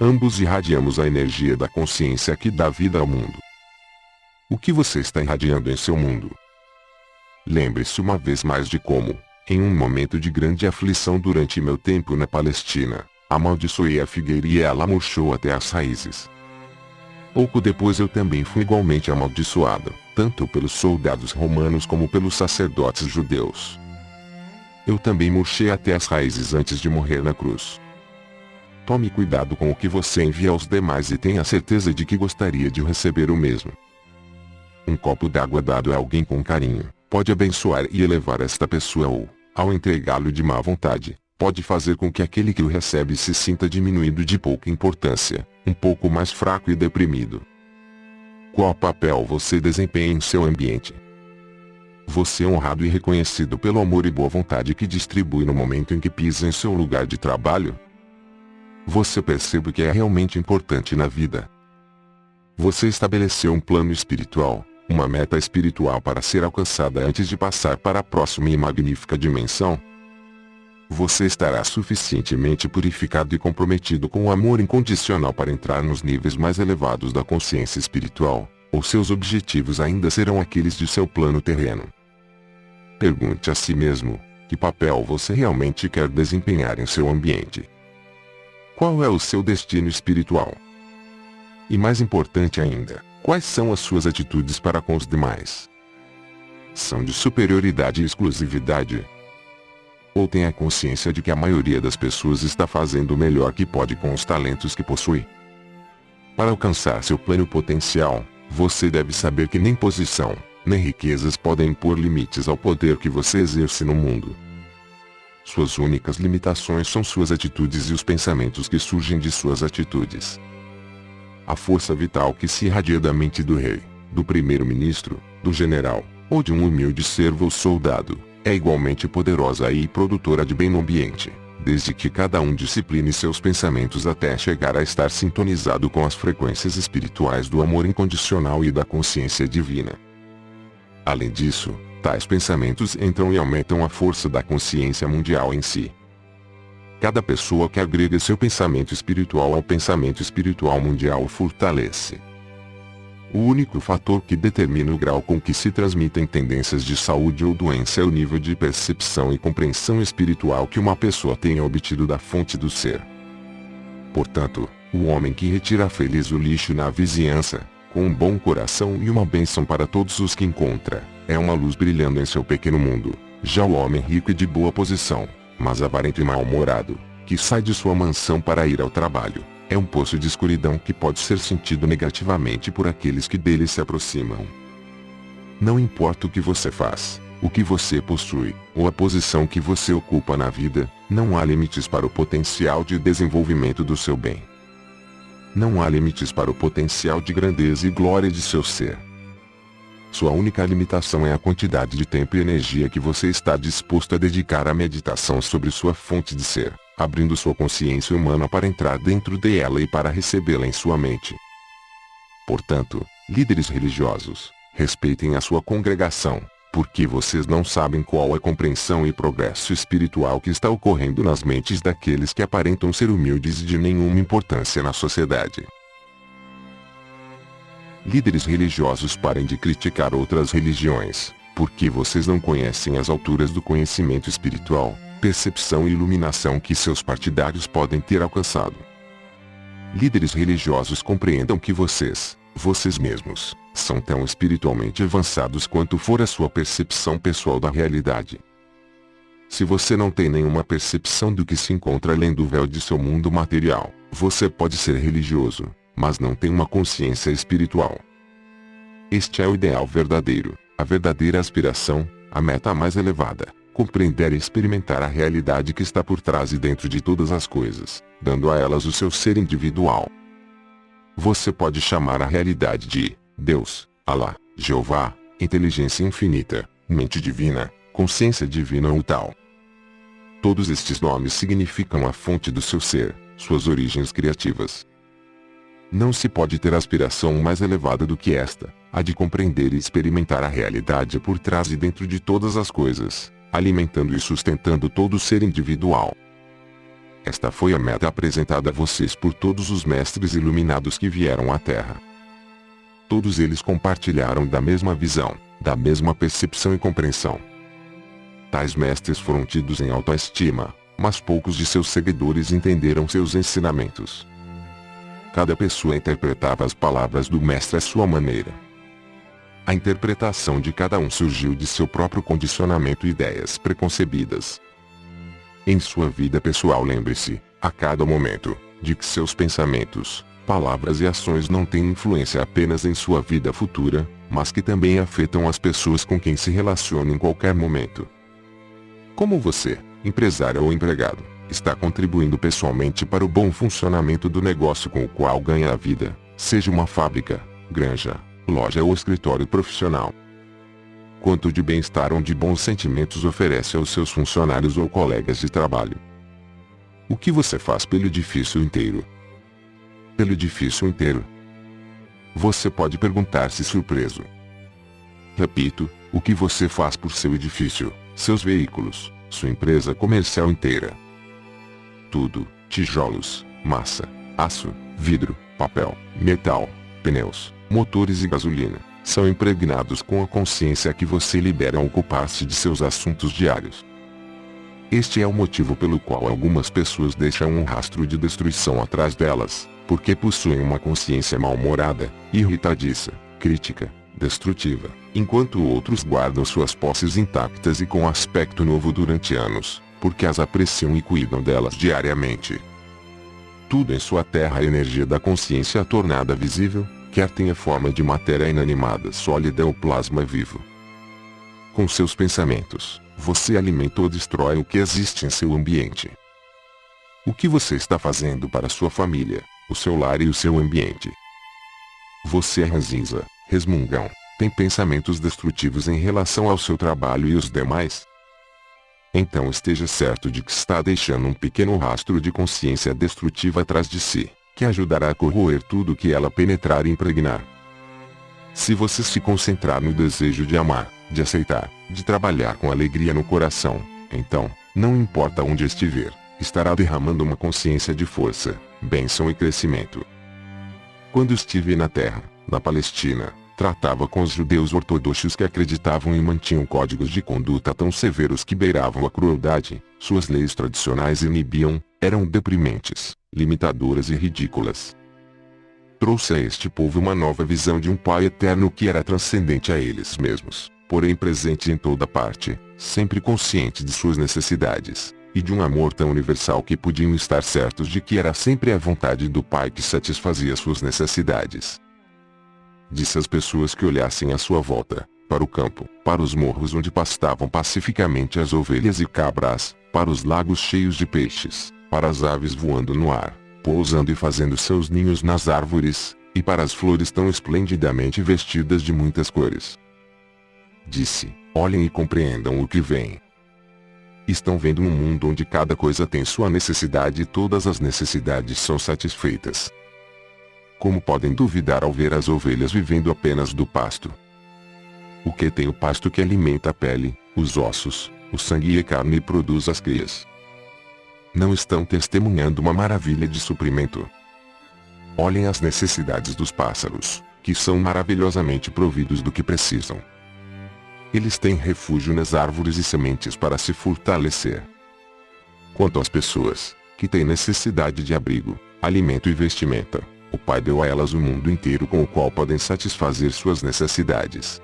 Ambos irradiamos a energia da consciência que dá vida ao mundo. O que você está irradiando em seu mundo? Lembre-se uma vez mais de como, Em um momento de grande aflição durante meu tempo na Palestina, amaldiçoei a figueira e ela murchou até as raízes. Pouco depois eu também fui igualmente amaldiçoado, tanto pelos soldados romanos como pelos sacerdotes judeus. Eu também murchei até as raízes antes de morrer na cruz. Tome cuidado com o que você envia aos demais e tenha certeza de que gostaria de receber o mesmo. Um copo d'água dado a alguém com carinho, pode abençoar e elevar esta pessoa ou, ao entregá-lo de má vontade, pode fazer com que aquele que o recebe se sinta diminuído de pouca importância, um pouco mais fraco e deprimido. Qual papel você desempenha em seu ambiente? Você é honrado e reconhecido pelo amor e boa vontade que distribui no momento em que pisa em seu lugar de trabalho? Você percebe o que é realmente importante na vida? Você estabeleceu um plano espiritual, uma meta espiritual para ser alcançada antes de passar para a próxima e magnífica dimensão? Você estará suficientemente purificado e comprometido com o amor incondicional para entrar nos níveis mais elevados da consciência espiritual, ou seus objetivos ainda serão aqueles de seu plano terreno? Pergunte a si mesmo, que papel você realmente quer desempenhar em seu ambiente? Qual é o seu destino espiritual? E mais importante ainda, quais são as suas atitudes para com os demais? São de superioridade e exclusividade? Ou tem a consciência de que a maioria das pessoas está fazendo o melhor que pode com os talentos que possui? Para alcançar seu pleno potencial, você deve saber que nem posição, nem riquezas podem impor limites ao poder que você exerce no mundo. Suas únicas limitações são suas atitudes e os pensamentos que surgem de suas atitudes. A força vital que se irradia da mente do rei, do primeiro-ministro, do general, ou de um humilde servo ou soldado, é igualmente poderosa e produtora de bem no ambiente, desde que cada um discipline seus pensamentos até chegar a estar sintonizado com as frequências espirituais do amor incondicional e da consciência divina. Além disso, tais pensamentos entram e aumentam a força da consciência mundial em si. Cada pessoa que agrega seu pensamento espiritual ao pensamento espiritual mundial o fortalece. O único fator que determina o grau com que se transmitem tendências de saúde ou doença é o nível de percepção e compreensão espiritual que uma pessoa tenha obtido da fonte do ser. Portanto, o homem que retira feliz o lixo na vizinhança, com um bom coração e uma bênção para todos os que encontra, é uma luz brilhando em seu pequeno mundo. Já o homem rico e de boa posição, mas avarento e mal-humorado, que sai de sua mansão para ir ao trabalho, é um poço de escuridão que pode ser sentido negativamente por aqueles que dele se aproximam. Não importa o que você faz, o que você possui, ou a posição que você ocupa na vida, não há limites para o potencial de desenvolvimento do seu bem. Não há limites para o potencial de grandeza e glória de seu ser. Sua única limitação é a quantidade de tempo e energia que você está disposto a dedicar à meditação sobre sua fonte de ser, abrindo sua consciência humana para entrar dentro dela e para recebê-la em sua mente. Portanto, líderes religiosos, respeitem a sua congregação, porque vocês não sabem qual a compreensão e progresso espiritual que está ocorrendo nas mentes daqueles que aparentam ser humildes e de nenhuma importância na sociedade. Líderes religiosos, parem de criticar outras religiões, porque vocês não conhecem as alturas do conhecimento espiritual, percepção e iluminação que seus partidários podem ter alcançado. Líderes religiosos, compreendam que vocês mesmos, são tão espiritualmente avançados quanto for a sua percepção pessoal da realidade. Se você não tem nenhuma percepção do que se encontra além do véu de seu mundo material, você pode ser religioso, mas não tem uma consciência espiritual. Este é o ideal verdadeiro, a verdadeira aspiração, a meta mais elevada, compreender e experimentar a realidade que está por trás e dentro de todas as coisas, dando a elas o seu ser individual. Você pode chamar a realidade de Deus, Alá, Jeová, inteligência infinita, mente divina, consciência divina ou tal. Todos estes nomes significam a fonte do seu ser, suas origens criativas. Não se pode ter aspiração mais elevada do que esta, a de compreender e experimentar a realidade por trás e dentro de todas as coisas, alimentando e sustentando todo o ser individual. Esta foi a meta apresentada a vocês por todos os mestres iluminados que vieram à Terra. Todos eles compartilharam da mesma visão, da mesma percepção e compreensão. Tais mestres foram tidos em alta estima, mas poucos de seus seguidores entenderam seus ensinamentos. Cada pessoa interpretava as palavras do mestre à sua maneira. A interpretação de cada um surgiu de seu próprio condicionamento e ideias preconcebidas. Em sua vida pessoal, lembre-se, a cada momento, de que seus pensamentos, palavras e ações não têm influência apenas em sua vida futura, mas que também afetam as pessoas com quem se relaciona em qualquer momento. Como você, empresário ou empregado, está contribuindo pessoalmente para o bom funcionamento do negócio com o qual ganha a vida, seja uma fábrica, granja, loja ou escritório profissional? Quanto de bem-estar ou de bons sentimentos oferece aos seus funcionários ou colegas de trabalho? O que você faz pelo edifício inteiro? Pelo edifício inteiro? Você pode perguntar-se surpreso. Repito, o que você faz por seu edifício, seus veículos, sua empresa comercial inteira? Tudo: tijolos, massa, aço, vidro, papel, metal, pneus, motores e gasolina, são impregnados com a consciência que você libera ao ocupar-se de seus assuntos diários. Este é o motivo pelo qual algumas pessoas deixam um rastro de destruição atrás delas, porque possuem uma consciência mal-humorada, irritadiça, crítica, destrutiva, enquanto outros guardam suas posses intactas e com aspecto novo durante anos, porque as apreciam e cuidam delas diariamente. Tudo em sua terra é energia da consciência tornada visível, quer tenha forma de matéria inanimada, sólida ou plasma vivo. Com seus pensamentos, você alimenta ou destrói o que existe em seu ambiente. O que você está fazendo para sua família, o seu lar e o seu ambiente? Você é ranzinza, resmungão, tem pensamentos destrutivos em relação ao seu trabalho e os demais? Então esteja certo de que está deixando um pequeno rastro de consciência destrutiva atrás de si, que ajudará a corroer tudo que ela penetrar e impregnar. Se você se concentrar no desejo de amar, de aceitar, de trabalhar com alegria no coração, então, não importa onde estiver, estará derramando uma consciência de força, bênção e crescimento. Quando estive na terra, na Palestina, tratava com os judeus ortodoxos que acreditavam e mantinham códigos de conduta tão severos que beiravam a crueldade, suas leis tradicionais inibiam, eram deprimentes, limitadoras e ridículas. Trouxe a este povo uma nova visão de um Pai eterno que era transcendente a eles mesmos, porém presente em toda parte, sempre consciente de suas necessidades, e de um amor tão universal que podiam estar certos de que era sempre a vontade do Pai que satisfazia suas necessidades. Disse às pessoas que olhassem à sua volta, para o campo, para os morros onde pastavam pacificamente as ovelhas e cabras, para os lagos cheios de peixes, para as aves voando no ar, pousando e fazendo seus ninhos nas árvores, e para as flores tão esplendidamente vestidas de muitas cores. Disse: olhem e compreendam o que vem. Estão vendo um mundo onde cada coisa tem sua necessidade e todas as necessidades são satisfeitas. Como podem duvidar ao ver as ovelhas vivendo apenas do pasto? O que tem o pasto que alimenta a pele, os ossos, o sangue e a carne e produz as crias? Não estão testemunhando uma maravilha de suprimento? Olhem as necessidades dos pássaros, que são maravilhosamente providos do que precisam. Eles têm refúgio nas árvores e sementes para se fortalecer. Quanto às pessoas, que têm necessidade de abrigo, alimento e vestimenta, o Pai deu a elas o mundo inteiro com o qual podem satisfazer suas necessidades.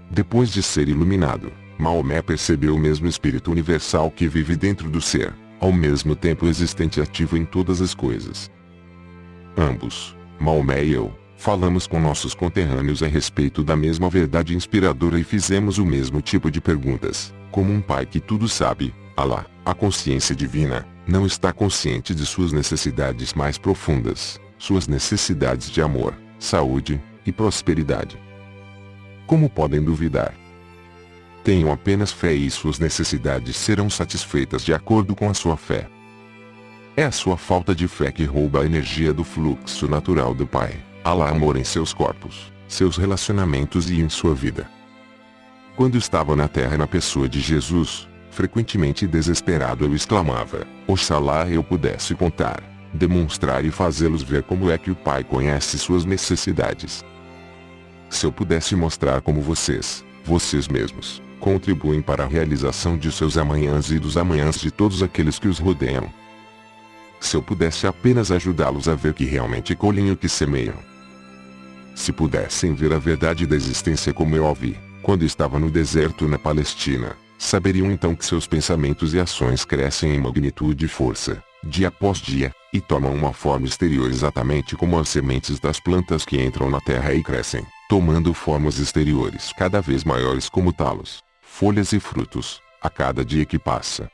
Depois de ser iluminado, Maomé percebeu o mesmo espírito universal que vive dentro do ser, ao mesmo tempo existente e ativo em todas as coisas. Ambos, Maomé e eu, falamos com nossos conterrâneos a respeito da mesma verdade inspiradora e fizemos o mesmo tipo de perguntas, como um pai que tudo sabe. Alá, a consciência divina, não está consciente de suas necessidades mais profundas, suas necessidades de amor, saúde e prosperidade. Como podem duvidar? Tenham apenas fé e suas necessidades serão satisfeitas de acordo com a sua fé. É a sua falta de fé que rouba a energia do fluxo natural do Pai, Alá amor em seus corpos, seus relacionamentos e em sua vida. Quando estava na terra na pessoa de Jesus, frequentemente desesperado eu exclamava: oxalá eu pudesse contar, demonstrar e fazê-los ver como é que o Pai conhece suas necessidades. Se eu pudesse mostrar como vocês mesmos, contribuem para a realização de seus amanhãs e dos amanhãs de todos aqueles que os rodeiam. Se eu pudesse apenas ajudá-los a ver que realmente colhem o que semeiam. Se pudessem ver a verdade da existência como eu a vi, quando estava no deserto na Palestina, saberiam então que seus pensamentos e ações crescem em magnitude e força, dia após dia, e tomam uma forma exterior exatamente como as sementes das plantas que entram na terra e crescem, tomando formas exteriores cada vez maiores como talos, folhas e frutos, a cada dia que passa.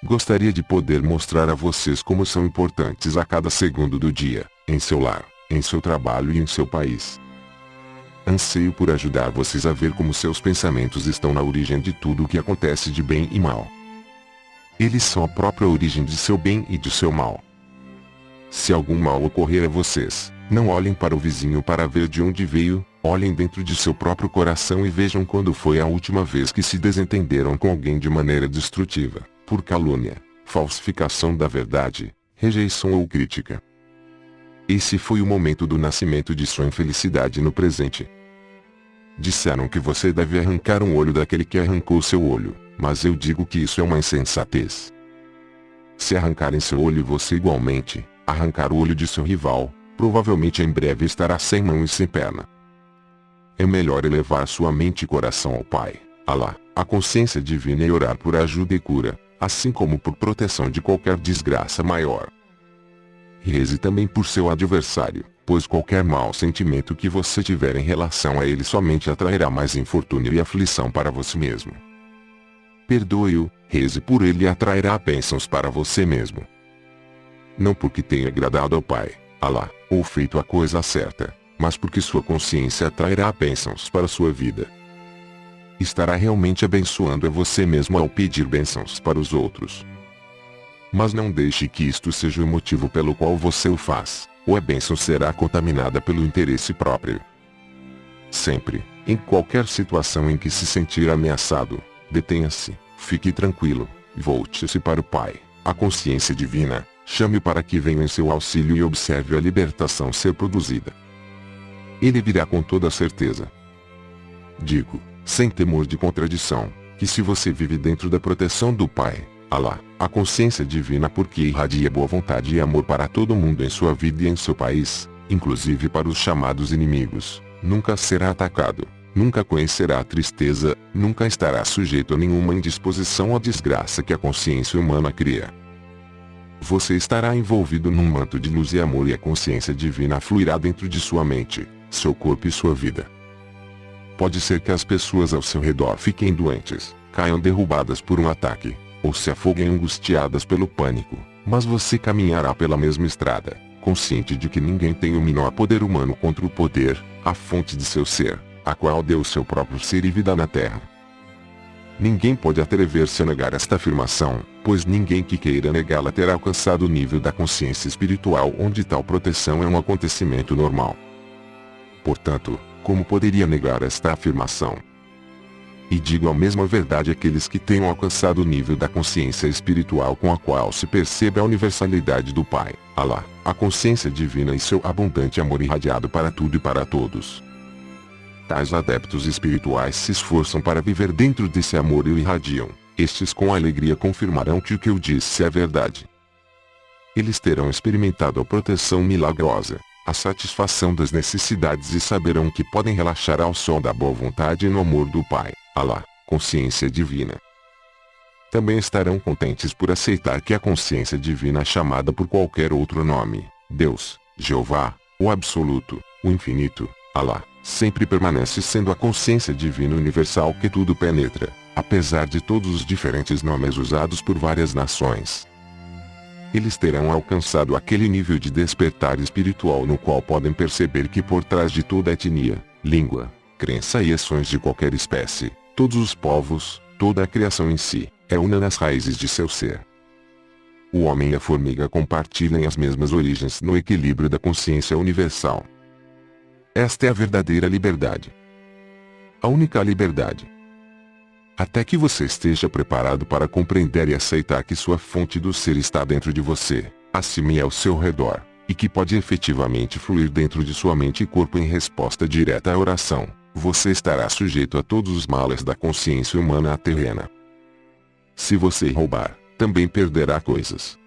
Gostaria de poder mostrar a vocês como são importantes a cada segundo do dia, em seu lar, em seu trabalho e em seu país. Anseio por ajudar vocês a ver como seus pensamentos estão na origem de tudo o que acontece de bem e mal. Eles são a própria origem de seu bem e de seu mal. Se algum mal ocorrer a vocês, não olhem para o vizinho para ver de onde veio, olhem dentro de seu próprio coração e vejam quando foi a última vez que se desentenderam com alguém de maneira destrutiva, por calúnia, falsificação da verdade, rejeição ou crítica. Esse foi o momento do nascimento de sua infelicidade no presente. Disseram que você deve arrancar um olho daquele que arrancou seu olho, mas eu digo que isso é uma insensatez. Se arrancarem seu olho e você igualmente arrancar o olho de seu rival, provavelmente em breve estará sem mão e sem perna. É melhor elevar sua mente e coração ao Pai, Alá, a consciência divina e orar por ajuda e cura, assim como por proteção de qualquer desgraça maior. Reze também por seu adversário, pois qualquer mau sentimento que você tiver em relação a ele somente atrairá mais infortúnio e aflição para você mesmo. Perdoe-o, reze por ele e atrairá bênçãos para você mesmo. Não porque tenha agradado ao Pai, Alá, ou feito a coisa certa, mas porque sua consciência atrairá bênçãos para sua vida. Estará realmente abençoando a você mesmo ao pedir bênçãos para os outros. Mas não deixe que isto seja o motivo pelo qual você o faz, ou a bênção será contaminada pelo interesse próprio. Sempre, em qualquer situação em que se sentir ameaçado, detenha-se, fique tranquilo, volte-se para o Pai, a consciência divina, chame para que venha em seu auxílio e observe a libertação ser produzida. Ele virá com toda certeza. Digo, sem temor de contradição, que se você vive dentro da proteção do Pai, Alá, a consciência divina porque irradia boa vontade e amor para todo mundo em sua vida e em seu país, inclusive para os chamados inimigos, nunca será atacado, nunca conhecerá a tristeza, nunca estará sujeito a nenhuma indisposição ou desgraça que a consciência humana cria. Você estará envolvido num manto de luz e amor e a consciência divina fluirá dentro de sua mente, seu corpo e sua vida. Pode ser que as pessoas ao seu redor fiquem doentes, caiam derrubadas por um ataque, ou se afoguem angustiadas pelo pânico, mas você caminhará pela mesma estrada, consciente de que ninguém tem o menor poder humano contra o poder, a fonte de seu ser, a qual deu seu próprio ser e vida na Terra. Ninguém pode atrever-se a negar esta afirmação, pois ninguém que queira negá-la terá alcançado o nível da consciência espiritual onde tal proteção é um acontecimento normal. Portanto, como poderia negar esta afirmação? E digo a mesma verdade àqueles que tenham alcançado o nível da consciência espiritual com a qual se percebe a universalidade do Pai, Alá, a consciência divina e seu abundante amor irradiado para tudo e para todos. Tais adeptos espirituais se esforçam para viver dentro desse amor e o irradiam. Estes com alegria confirmarão que o que eu disse é verdade. Eles terão experimentado a proteção milagrosa, a satisfação das necessidades e saberão que podem relaxar ao sol da boa vontade e no amor do Pai, Alá, consciência divina. Também estarão contentes por aceitar que a consciência divina é chamada por qualquer outro nome, Deus, Jeová, o Absoluto, o Infinito, Alá, sempre permanece sendo a consciência divina universal que tudo penetra, apesar de todos os diferentes nomes usados por várias nações. Eles terão alcançado aquele nível de despertar espiritual no qual podem perceber que por trás de toda etnia, língua, crença e ações de qualquer espécie, todos os povos, toda a criação em si, é una nas raízes de seu ser. O homem e a formiga compartilham as mesmas origens no equilíbrio da consciência universal. Esta é a verdadeira liberdade. A única liberdade. Até que você esteja preparado para compreender e aceitar que sua fonte do ser está dentro de você, acima e ao seu redor, e que pode efetivamente fluir dentro de sua mente e corpo em resposta direta à oração, você estará sujeito a todos os males da consciência humana terrena. Se você roubar, também perderá coisas.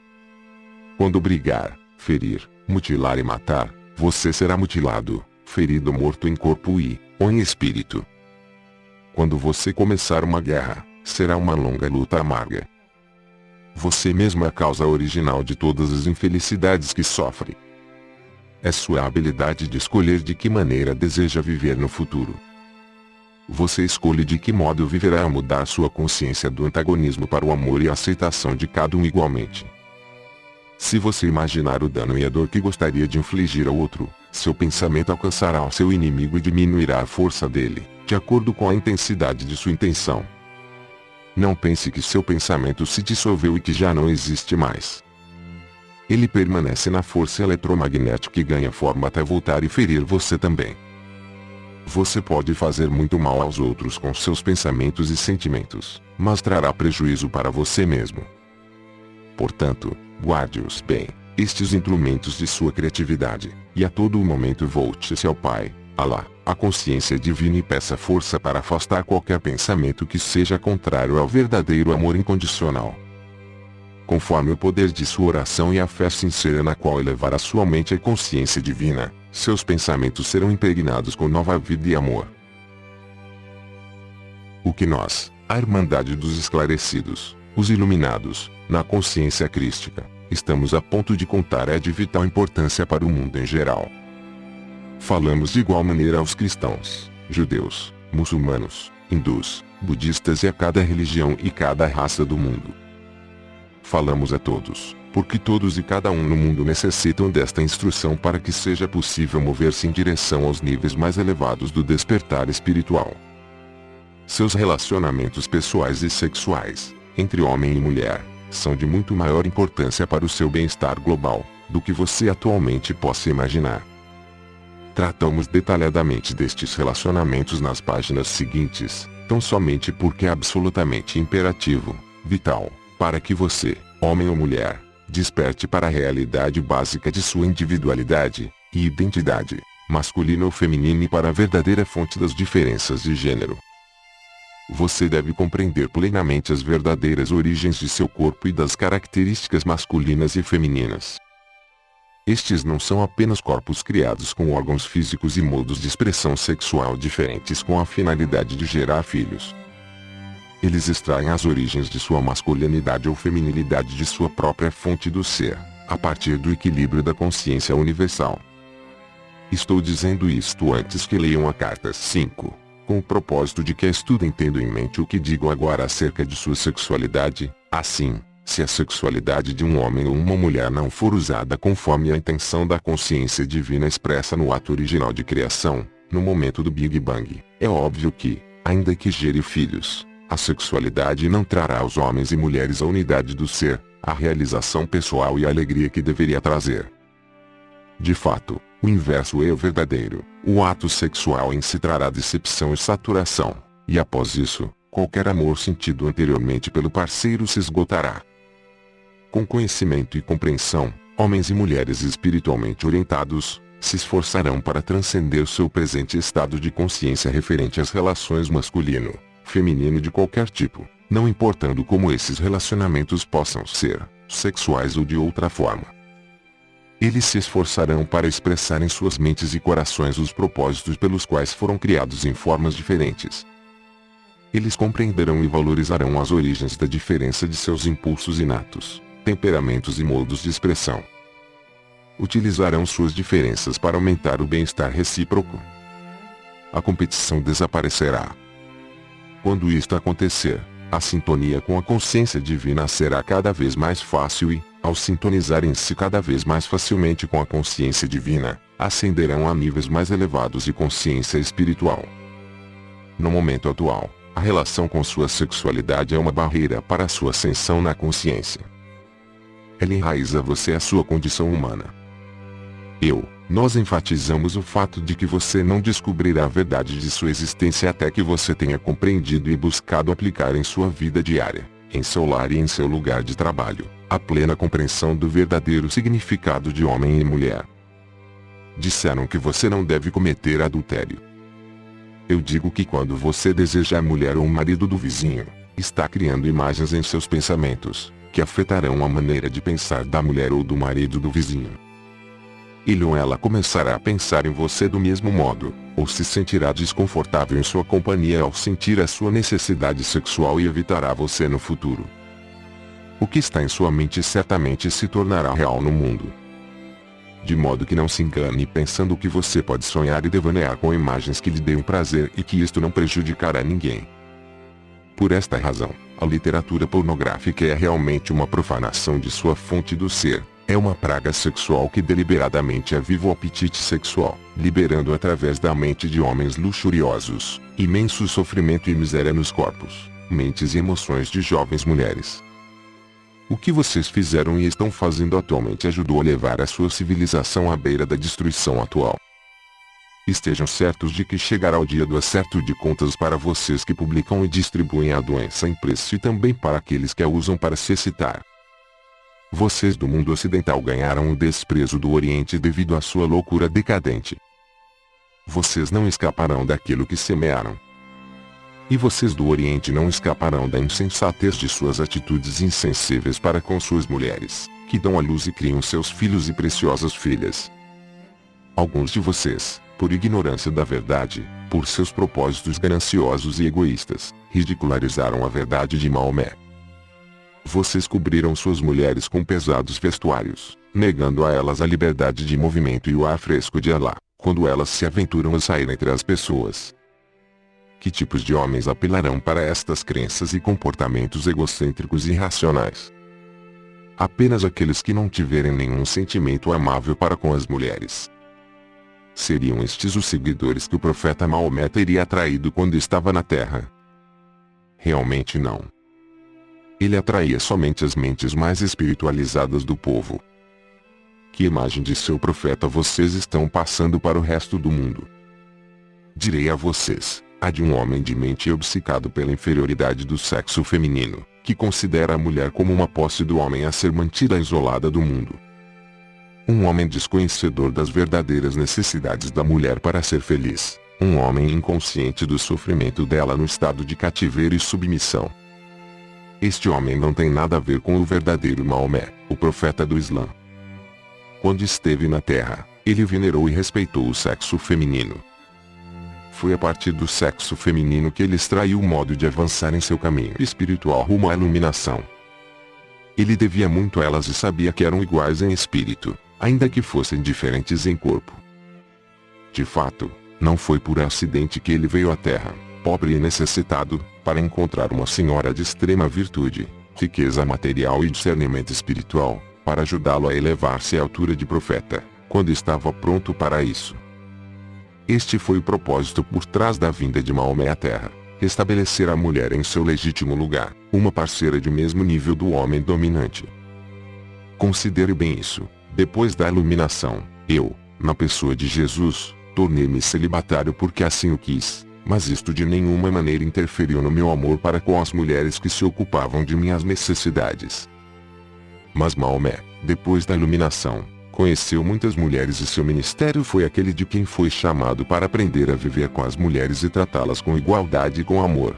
Quando brigar, ferir, mutilar e matar, você será mutilado, ferido ou morto em corpo ou em espírito. Quando você começar uma guerra, será uma longa luta amarga. Você mesmo é a causa original de todas as infelicidades que sofre. É sua habilidade de escolher de que maneira deseja viver no futuro. Você escolhe de que modo viverá ao mudar sua consciência do antagonismo para o amor e a aceitação de cada um igualmente. Se você imaginar o dano e a dor que gostaria de infligir ao outro, seu pensamento alcançará o seu inimigo e diminuirá a força dele, de acordo com a intensidade de sua intenção. Não pense que seu pensamento se dissolveu e que já não existe mais. Ele permanece na força eletromagnética e ganha forma até voltar e ferir você também. Você pode fazer muito mal aos outros com seus pensamentos e sentimentos, mas trará prejuízo para você mesmo. Portanto, guarde-os bem, estes instrumentos de sua criatividade, e a todo momento volte-se ao Pai, Alá, a consciência divina, e peça força para afastar qualquer pensamento que seja contrário ao verdadeiro amor incondicional. Conforme o poder de sua oração e a fé sincera na qual elevar a sua mente à consciência divina, seus pensamentos serão impregnados com nova vida e amor. O que nós, a Irmandade dos Esclarecidos, os Iluminados, na consciência crística, estamos a ponto de contar é de vital importância para o mundo em geral. Falamos de igual maneira aos cristãos, judeus, muçulmanos, hindus, budistas e a cada religião e cada raça do mundo. Falamos a todos, porque todos e cada um no mundo necessitam desta instrução para que seja possível mover-se em direção aos níveis mais elevados do despertar espiritual. Seus relacionamentos pessoais e sexuais, entre homem e mulher, são de muito maior importância para o seu bem-estar global, do que você atualmente possa imaginar. Tratamos detalhadamente destes relacionamentos nas páginas seguintes, tão somente porque é absolutamente imperativo, vital, para que você, homem ou mulher, desperte para a realidade básica de sua individualidade e identidade, masculina ou feminina, e para a verdadeira fonte das diferenças de gênero. Você deve compreender plenamente as verdadeiras origens de seu corpo e das características masculinas e femininas. Estes não são apenas corpos criados com órgãos físicos e modos de expressão sexual diferentes com a finalidade de gerar filhos. Eles extraem as origens de sua masculinidade ou feminilidade de sua própria fonte do ser, a partir do equilíbrio da consciência universal. Estou dizendo isto antes que leiam a carta 5, com o propósito de que a estudem tendo em mente o que digo agora acerca de sua sexualidade. Assim, se a sexualidade de um homem ou uma mulher não for usada conforme a intenção da consciência divina expressa no ato original de criação, no momento do Big Bang, é óbvio que, ainda que gere filhos, a sexualidade não trará aos homens e mulheres a unidade do ser, a realização pessoal e a alegria que deveria trazer. De fato, o inverso é o verdadeiro. O ato sexual em si trará decepção e saturação, e após isso, qualquer amor sentido anteriormente pelo parceiro se esgotará. Com conhecimento e compreensão, homens e mulheres espiritualmente orientados, se esforçarão para transcender seu presente estado de consciência referente às relações masculino, feminino de qualquer tipo, não importando como esses relacionamentos possam ser, sexuais ou de outra forma. Eles se esforçarão para expressar em suas mentes e corações os propósitos pelos quais foram criados em formas diferentes. Eles compreenderão e valorizarão as origens da diferença de seus impulsos inatos, temperamentos e modos de expressão. Utilizarão suas diferenças para aumentar o bem-estar recíproco. A competição desaparecerá. Quando isto acontecer, a sintonia com a consciência divina será cada vez mais fácil e, ao sintonizarem-se cada vez mais facilmente com a consciência divina, ascenderão a níveis mais elevados de consciência espiritual. No momento atual, a relação com sua sexualidade é uma barreira para a sua ascensão na consciência. Ela enraiza você à sua condição humana. Nós enfatizamos o fato de que você não descobrirá a verdade de sua existência até que você tenha compreendido e buscado aplicar em sua vida diária, em seu lar e em seu lugar de trabalho, a plena compreensão do verdadeiro significado de homem e mulher. Disseram que você não deve cometer adultério. Eu digo que quando você deseja a mulher ou o marido do vizinho, está criando imagens em seus pensamentos, que afetarão a maneira de pensar da mulher ou do marido do vizinho. Ele ou ela começará a pensar em você do mesmo modo, ou se sentirá desconfortável em sua companhia ao sentir a sua necessidade sexual e evitará você no futuro. O que está em sua mente certamente se tornará real no mundo. De modo que não se engane pensando que você pode sonhar e devanear com imagens que lhe deem prazer e que isto não prejudicará ninguém. Por esta razão, a literatura pornográfica é realmente uma profanação de sua fonte do ser, é uma praga sexual que deliberadamente aviva o apetite sexual, liberando através da mente de homens luxuriosos, imenso sofrimento e miséria nos corpos, mentes e emoções de jovens mulheres. O que vocês fizeram e estão fazendo atualmente ajudou a levar a sua civilização à beira da destruição atual. Estejam certos de que chegará o dia do acerto de contas para vocês que publicam e distribuem a doença em preço e também para aqueles que a usam para se excitar. Vocês do mundo ocidental ganharam o desprezo do Oriente devido à sua loucura decadente. Vocês não escaparão daquilo que semearam. E vocês do Oriente não escaparão da insensatez de suas atitudes insensíveis para com suas mulheres, que dão à luz e criam seus filhos e preciosas filhas. Alguns de vocês, por ignorância da verdade, por seus propósitos gananciosos e egoístas, ridicularizaram a verdade de Maomé. Vocês cobriram suas mulheres com pesados vestuários, negando a elas a liberdade de movimento e o ar fresco de Alá, quando elas se aventuram a sair entre as pessoas. Que tipos de homens apelarão para estas crenças e comportamentos egocêntricos e irracionais? Apenas aqueles que não tiverem nenhum sentimento amável para com as mulheres. Seriam estes os seguidores que o profeta Maomé teria atraído quando estava na terra? Realmente não. Ele atraía somente as mentes mais espiritualizadas do povo. Que imagem de seu profeta vocês estão passando para o resto do mundo? Direi a vocês, a de um homem de mente obcecado pela inferioridade do sexo feminino, que considera a mulher como uma posse do homem a ser mantida isolada do mundo. Um homem desconhecedor das verdadeiras necessidades da mulher para ser feliz, um homem inconsciente do sofrimento dela no estado de cativeiro e submissão. Este homem não tem nada a ver com o verdadeiro Maomé, o profeta do Islã. Quando esteve na terra, ele venerou e respeitou o sexo feminino. Foi a partir do sexo feminino que ele extraiu o modo de avançar em seu caminho espiritual rumo à iluminação. Ele devia muito a elas e sabia que eram iguais em espírito, ainda que fossem diferentes em corpo. De fato, não foi por acidente que ele veio à terra, pobre e necessitado, para encontrar uma senhora de extrema virtude, riqueza material e discernimento espiritual, para ajudá-lo a elevar-se à altura de profeta, quando estava pronto para isso. Este foi o propósito por trás da vinda de Maomé à terra, restabelecer a mulher em seu legítimo lugar, uma parceira de mesmo nível do homem dominante. Considere bem isso, depois da iluminação, eu, na pessoa de Jesus, tornei-me celibatário porque assim o quis, mas isto de nenhuma maneira interferiu no meu amor para com as mulheres que se ocupavam de minhas necessidades. Mas Maomé, depois da iluminação, conheceu muitas mulheres e seu ministério foi aquele de quem foi chamado para aprender a viver com as mulheres e tratá-las com igualdade e com amor.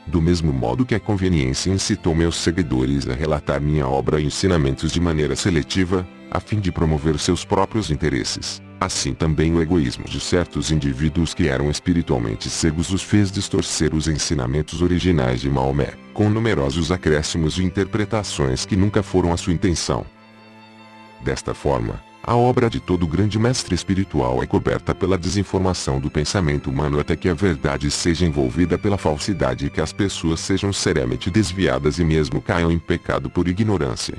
Do mesmo modo que a conveniência incitou meus seguidores a relatar minha obra e ensinamentos de maneira seletiva, a fim de promover seus próprios interesses, assim também o egoísmo de certos indivíduos que eram espiritualmente cegos os fez distorcer os ensinamentos originais de Maomé, com numerosos acréscimos e interpretações que nunca foram a sua intenção. Desta forma, a obra de todo grande mestre espiritual é coberta pela desinformação do pensamento humano até que a verdade seja envolvida pela falsidade e que as pessoas sejam seriamente desviadas e mesmo caiam em pecado por ignorância.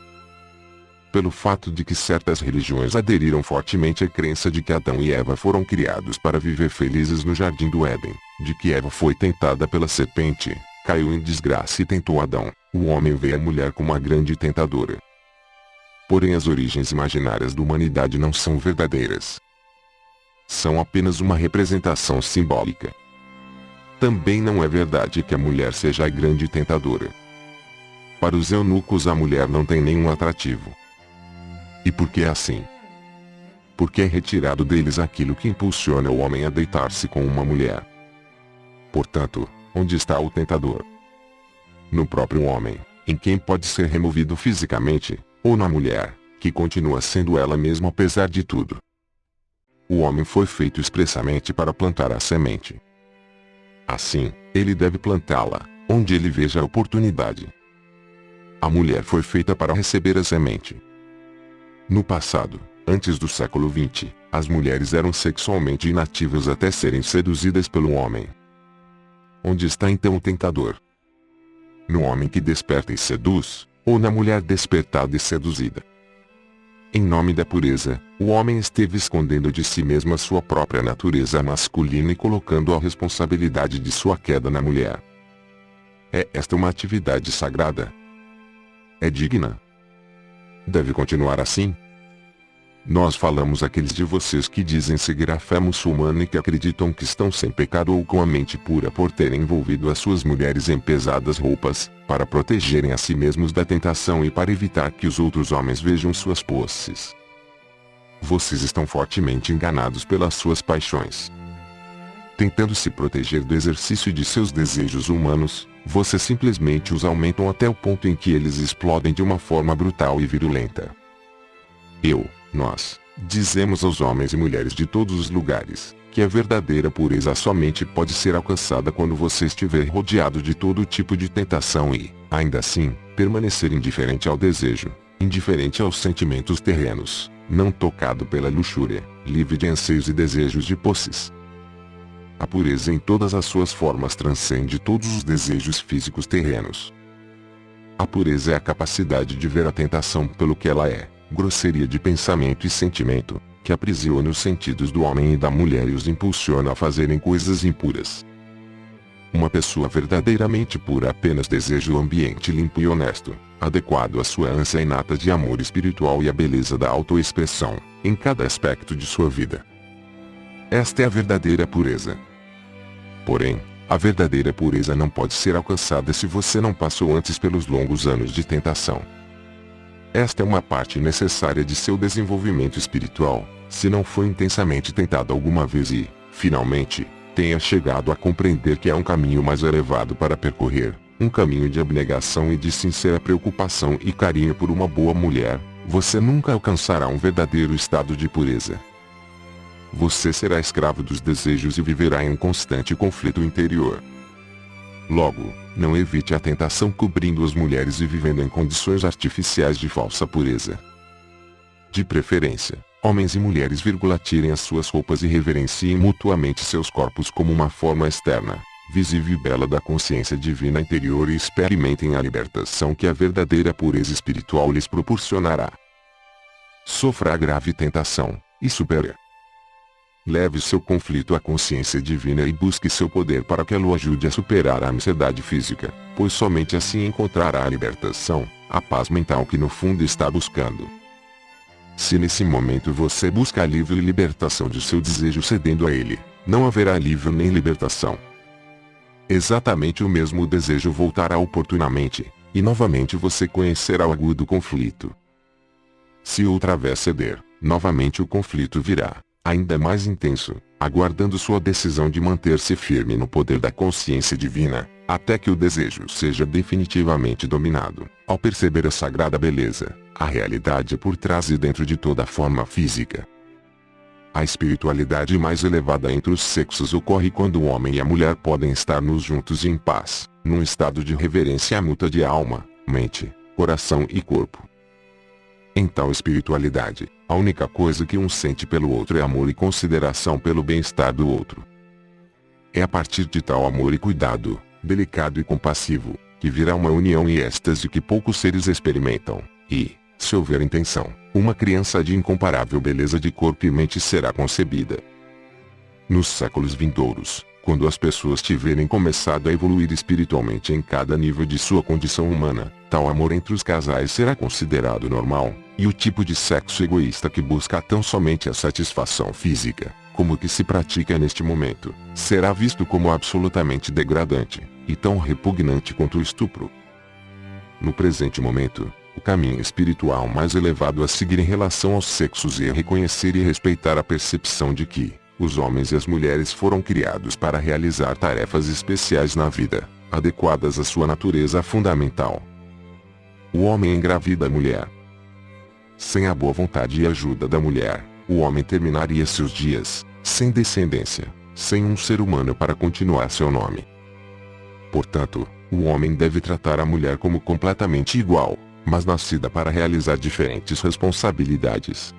Pelo fato de que certas religiões aderiram fortemente à crença de que Adão e Eva foram criados para viver felizes no jardim do Éden, de que Eva foi tentada pela serpente, caiu em desgraça e tentou Adão, o homem vê a mulher como a grande tentadora. Porém as origens imaginárias da humanidade não são verdadeiras. São apenas uma representação simbólica. Também não é verdade que a mulher seja a grande tentadora. Para os eunucos a mulher não tem nenhum atrativo. E por que é assim? porque é retirado deles aquilo que impulsiona o homem a deitar-se com uma mulher. Portanto, onde está o tentador? No próprio homem, em quem pode ser removido fisicamente, ou na mulher, que continua sendo ela mesma apesar de tudo. O homem foi feito expressamente para plantar a semente. Assim, ele deve plantá-la, onde ele veja a oportunidade. A mulher foi feita para receber a semente. No passado, antes do século XX, as mulheres eram sexualmente inativas até serem seduzidas pelo homem. Onde está então o tentador? No homem que desperta e seduz, ou na mulher despertada e seduzida? Em nome da pureza, o homem esteve escondendo de si mesmo a sua própria natureza masculina e colocando a responsabilidade de sua queda na mulher. É esta uma atividade sagrada? É digna? Deve continuar assim? Nós falamos àqueles de vocês que dizem seguir a fé muçulmana e que acreditam que estão sem pecado ou com a mente pura por terem envolvido as suas mulheres em pesadas roupas, para protegerem a si mesmos da tentação e para evitar que os outros homens vejam suas posses. Vocês estão fortemente enganados pelas suas paixões. Tentando se proteger do exercício de seus desejos humanos, vocês simplesmente os aumentam até o ponto em que eles explodem de uma forma brutal e virulenta. Nós, dizemos aos homens e mulheres de todos os lugares, que a verdadeira pureza somente pode ser alcançada quando você estiver rodeado de todo tipo de tentação e, ainda assim, permanecer indiferente ao desejo, indiferente aos sentimentos terrenos, não tocado pela luxúria, livre de anseios e desejos de posses. A pureza em todas as suas formas transcende todos os desejos físicos terrenos. A pureza é a capacidade de ver a tentação pelo que ela é. Grosseria de pensamento e sentimento, que aprisiona os sentidos do homem e da mulher e os impulsiona a fazerem coisas impuras. Uma pessoa verdadeiramente pura apenas deseja o ambiente limpo e honesto, adequado à sua ânsia inata de amor espiritual e à beleza da autoexpressão, em cada aspecto de sua vida. Esta é a verdadeira pureza. Porém, a verdadeira pureza não pode ser alcançada se você não passou antes pelos longos anos de tentação. Esta é uma parte necessária de seu desenvolvimento espiritual, se não foi intensamente tentado alguma vez e, finalmente, tenha chegado a compreender que é um caminho mais elevado para percorrer, um caminho de abnegação e de sincera preocupação e carinho por uma boa mulher, você nunca alcançará um verdadeiro estado de pureza. Você será escravo dos desejos e viverá em um constante conflito interior. Logo, não evite a tentação cobrindo as mulheres e vivendo em condições artificiais de falsa pureza. De preferência, homens e mulheres tirem as suas roupas e reverenciem mutuamente seus corpos como uma forma externa, visível e bela da consciência divina interior e experimentem a libertação que a verdadeira pureza espiritual lhes proporcionará. Sofra a grave tentação, e supere. Leve seu conflito à consciência divina e busque seu poder para que ela o ajude a superar a ansiedade física, pois somente assim encontrará a libertação, a paz mental que no fundo está buscando. Se nesse momento você busca alívio e libertação de seu desejo cedendo a ele, não haverá alívio nem libertação. Exatamente o mesmo desejo voltará oportunamente, e novamente você conhecerá o agudo conflito. Se outra vez ceder, novamente o conflito virá, ainda mais intenso, aguardando sua decisão de manter-se firme no poder da consciência divina, até que o desejo seja definitivamente dominado, ao perceber a sagrada beleza, a realidade por trás e dentro de toda a forma física. A espiritualidade mais elevada entre os sexos ocorre quando o homem e a mulher podem estar juntos e em paz, num estado de reverência mútua de alma, mente, coração e corpo. Em tal espiritualidade, a única coisa que um sente pelo outro é amor e consideração pelo bem-estar do outro. É a partir de tal amor e cuidado, delicado e compassivo, que virá uma união e êxtase que poucos seres experimentam, e, se houver intenção, uma criança de incomparável beleza de corpo e mente será concebida. Nos séculos vindouros, quando as pessoas tiverem começado a evoluir espiritualmente em cada nível de sua condição humana, tal amor entre os casais será considerado normal, e o tipo de sexo egoísta que busca tão somente a satisfação física, como o que se pratica neste momento, será visto como absolutamente degradante, e tão repugnante quanto o estupro. No presente momento, o caminho espiritual mais elevado a seguir em relação aos sexos é reconhecer e respeitar a percepção de que os homens e as mulheres foram criados para realizar tarefas especiais na vida, adequadas à sua natureza fundamental. O homem engravida a mulher. Sem a boa vontade e ajuda da mulher, o homem terminaria seus dias, sem descendência, sem um ser humano para continuar seu nome. Portanto, o homem deve tratar a mulher como completamente igual, mas nascida para realizar diferentes responsabilidades.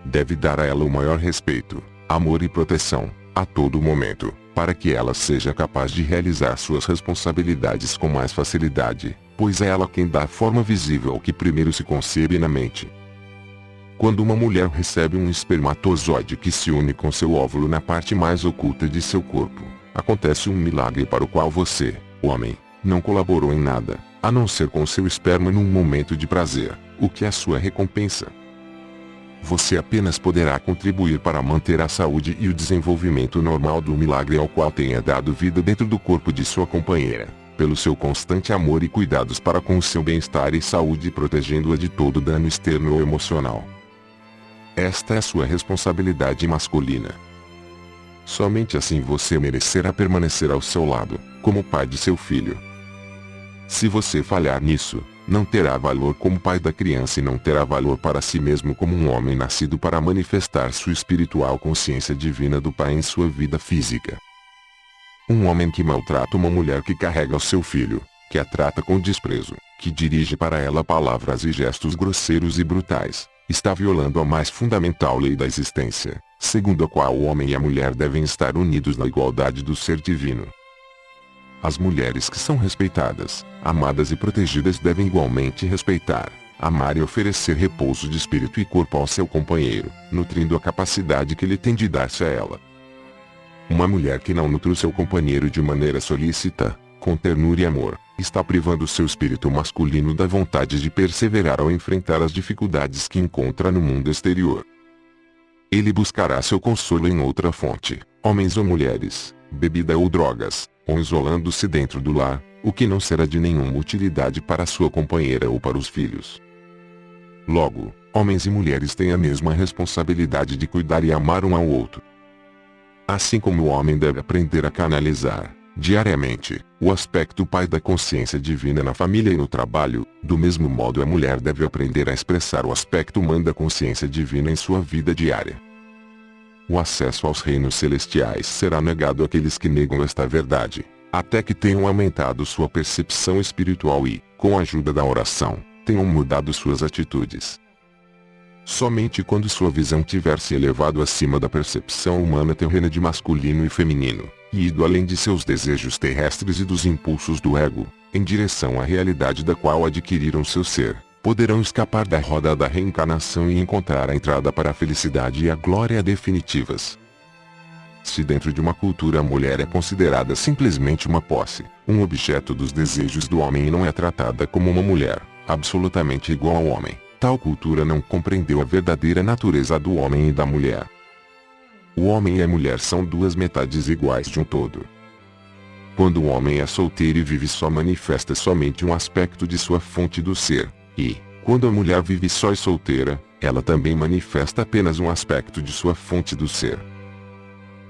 Deve dar a ela o maior respeito, amor e proteção, a todo momento, para que ela seja capaz de realizar suas responsabilidades com mais facilidade, pois é ela quem dá a forma visível ao que primeiro se concebe na mente. Quando uma mulher recebe um espermatozoide que se une com seu óvulo na parte mais oculta de seu corpo, acontece um milagre para o qual você, homem, não colaborou em nada, a não ser com seu esperma num momento de prazer, o que é a sua recompensa. Você apenas poderá contribuir para manter a saúde e o desenvolvimento normal do milagre ao qual tenha dado vida dentro do corpo de sua companheira, pelo seu constante amor e cuidados para com o seu bem-estar e saúde, protegendo-a de todo dano externo ou emocional. Esta é a sua responsabilidade masculina. Somente assim você merecerá permanecer ao seu lado, como pai de seu filho. Se você falhar nisso, não terá valor como pai da criança e não terá valor para si mesmo como um homem nascido para manifestar sua espiritual consciência divina do Pai em sua vida física. Um homem que maltrata uma mulher que carrega o seu filho, que a trata com desprezo, que dirige para ela palavras e gestos grosseiros e brutais, está violando a mais fundamental lei da existência, segundo a qual o homem e a mulher devem estar unidos na igualdade do ser divino. As mulheres que são respeitadas, amadas e protegidas devem igualmente respeitar, amar e oferecer repouso de espírito e corpo ao seu companheiro, nutrindo a capacidade que ele tem de dar-se a ela. Uma mulher que não nutre o seu companheiro de maneira solícita, com ternura e amor, está privando seu espírito masculino da vontade de perseverar ao enfrentar as dificuldades que encontra no mundo exterior. Ele buscará seu consolo em outra fonte, homens ou mulheres, bebida ou drogas, ou isolando-se dentro do lar, o que não será de nenhuma utilidade para sua companheira ou para os filhos. Logo, homens e mulheres têm a mesma responsabilidade de cuidar e amar um ao outro. Assim como o homem deve aprender a canalizar, diariamente, o aspecto pai da consciência divina na família e no trabalho, do mesmo modo a mulher deve aprender a expressar o aspecto mãe da consciência divina em sua vida diária. O acesso aos reinos celestiais será negado àqueles que negam esta verdade, até que tenham aumentado sua percepção espiritual e, com a ajuda da oração, tenham mudado suas atitudes. Somente quando sua visão tiver se elevado acima da percepção humana terrena de masculino e feminino, e ido além de seus desejos terrestres e dos impulsos do ego, em direção à realidade da qual adquiriram seu ser, poderão escapar da roda da reencarnação e encontrar a entrada para a felicidade e a glória definitivas. Se dentro de uma cultura a mulher é considerada simplesmente uma posse, um objeto dos desejos do homem e não é tratada como uma mulher, absolutamente igual ao homem, tal cultura não compreendeu a verdadeira natureza do homem e da mulher. O homem e a mulher são duas metades iguais de um todo. Quando o homem é solteiro e vive só, manifesta somente um aspecto de sua fonte do ser, e, quando a mulher vive só e solteira, ela também manifesta apenas um aspecto de sua fonte do ser.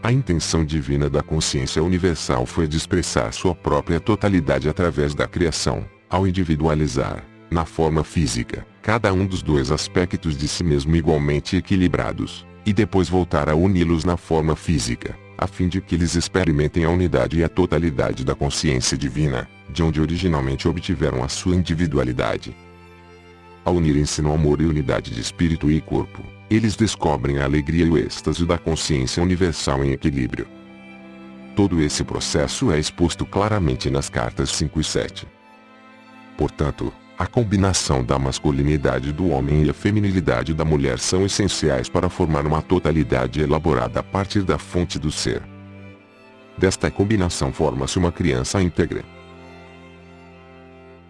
A intenção divina da consciência universal foi de expressar sua própria totalidade através da criação, ao individualizar, na forma física, cada um dos dois aspectos de si mesmo igualmente equilibrados, e depois voltar a uni-los na forma física, a fim de que eles experimentem a unidade e a totalidade da consciência divina, de onde originalmente obtiveram a sua individualidade. Ao unirem-se no amor e unidade de espírito e corpo, eles descobrem a alegria e o êxtase da consciência universal em equilíbrio. Todo esse processo é exposto claramente nas cartas 5 e 7. Portanto, a combinação da masculinidade do homem e a feminilidade da mulher são essenciais para formar uma totalidade elaborada a partir da fonte do ser. Desta combinação forma-se uma criança íntegra.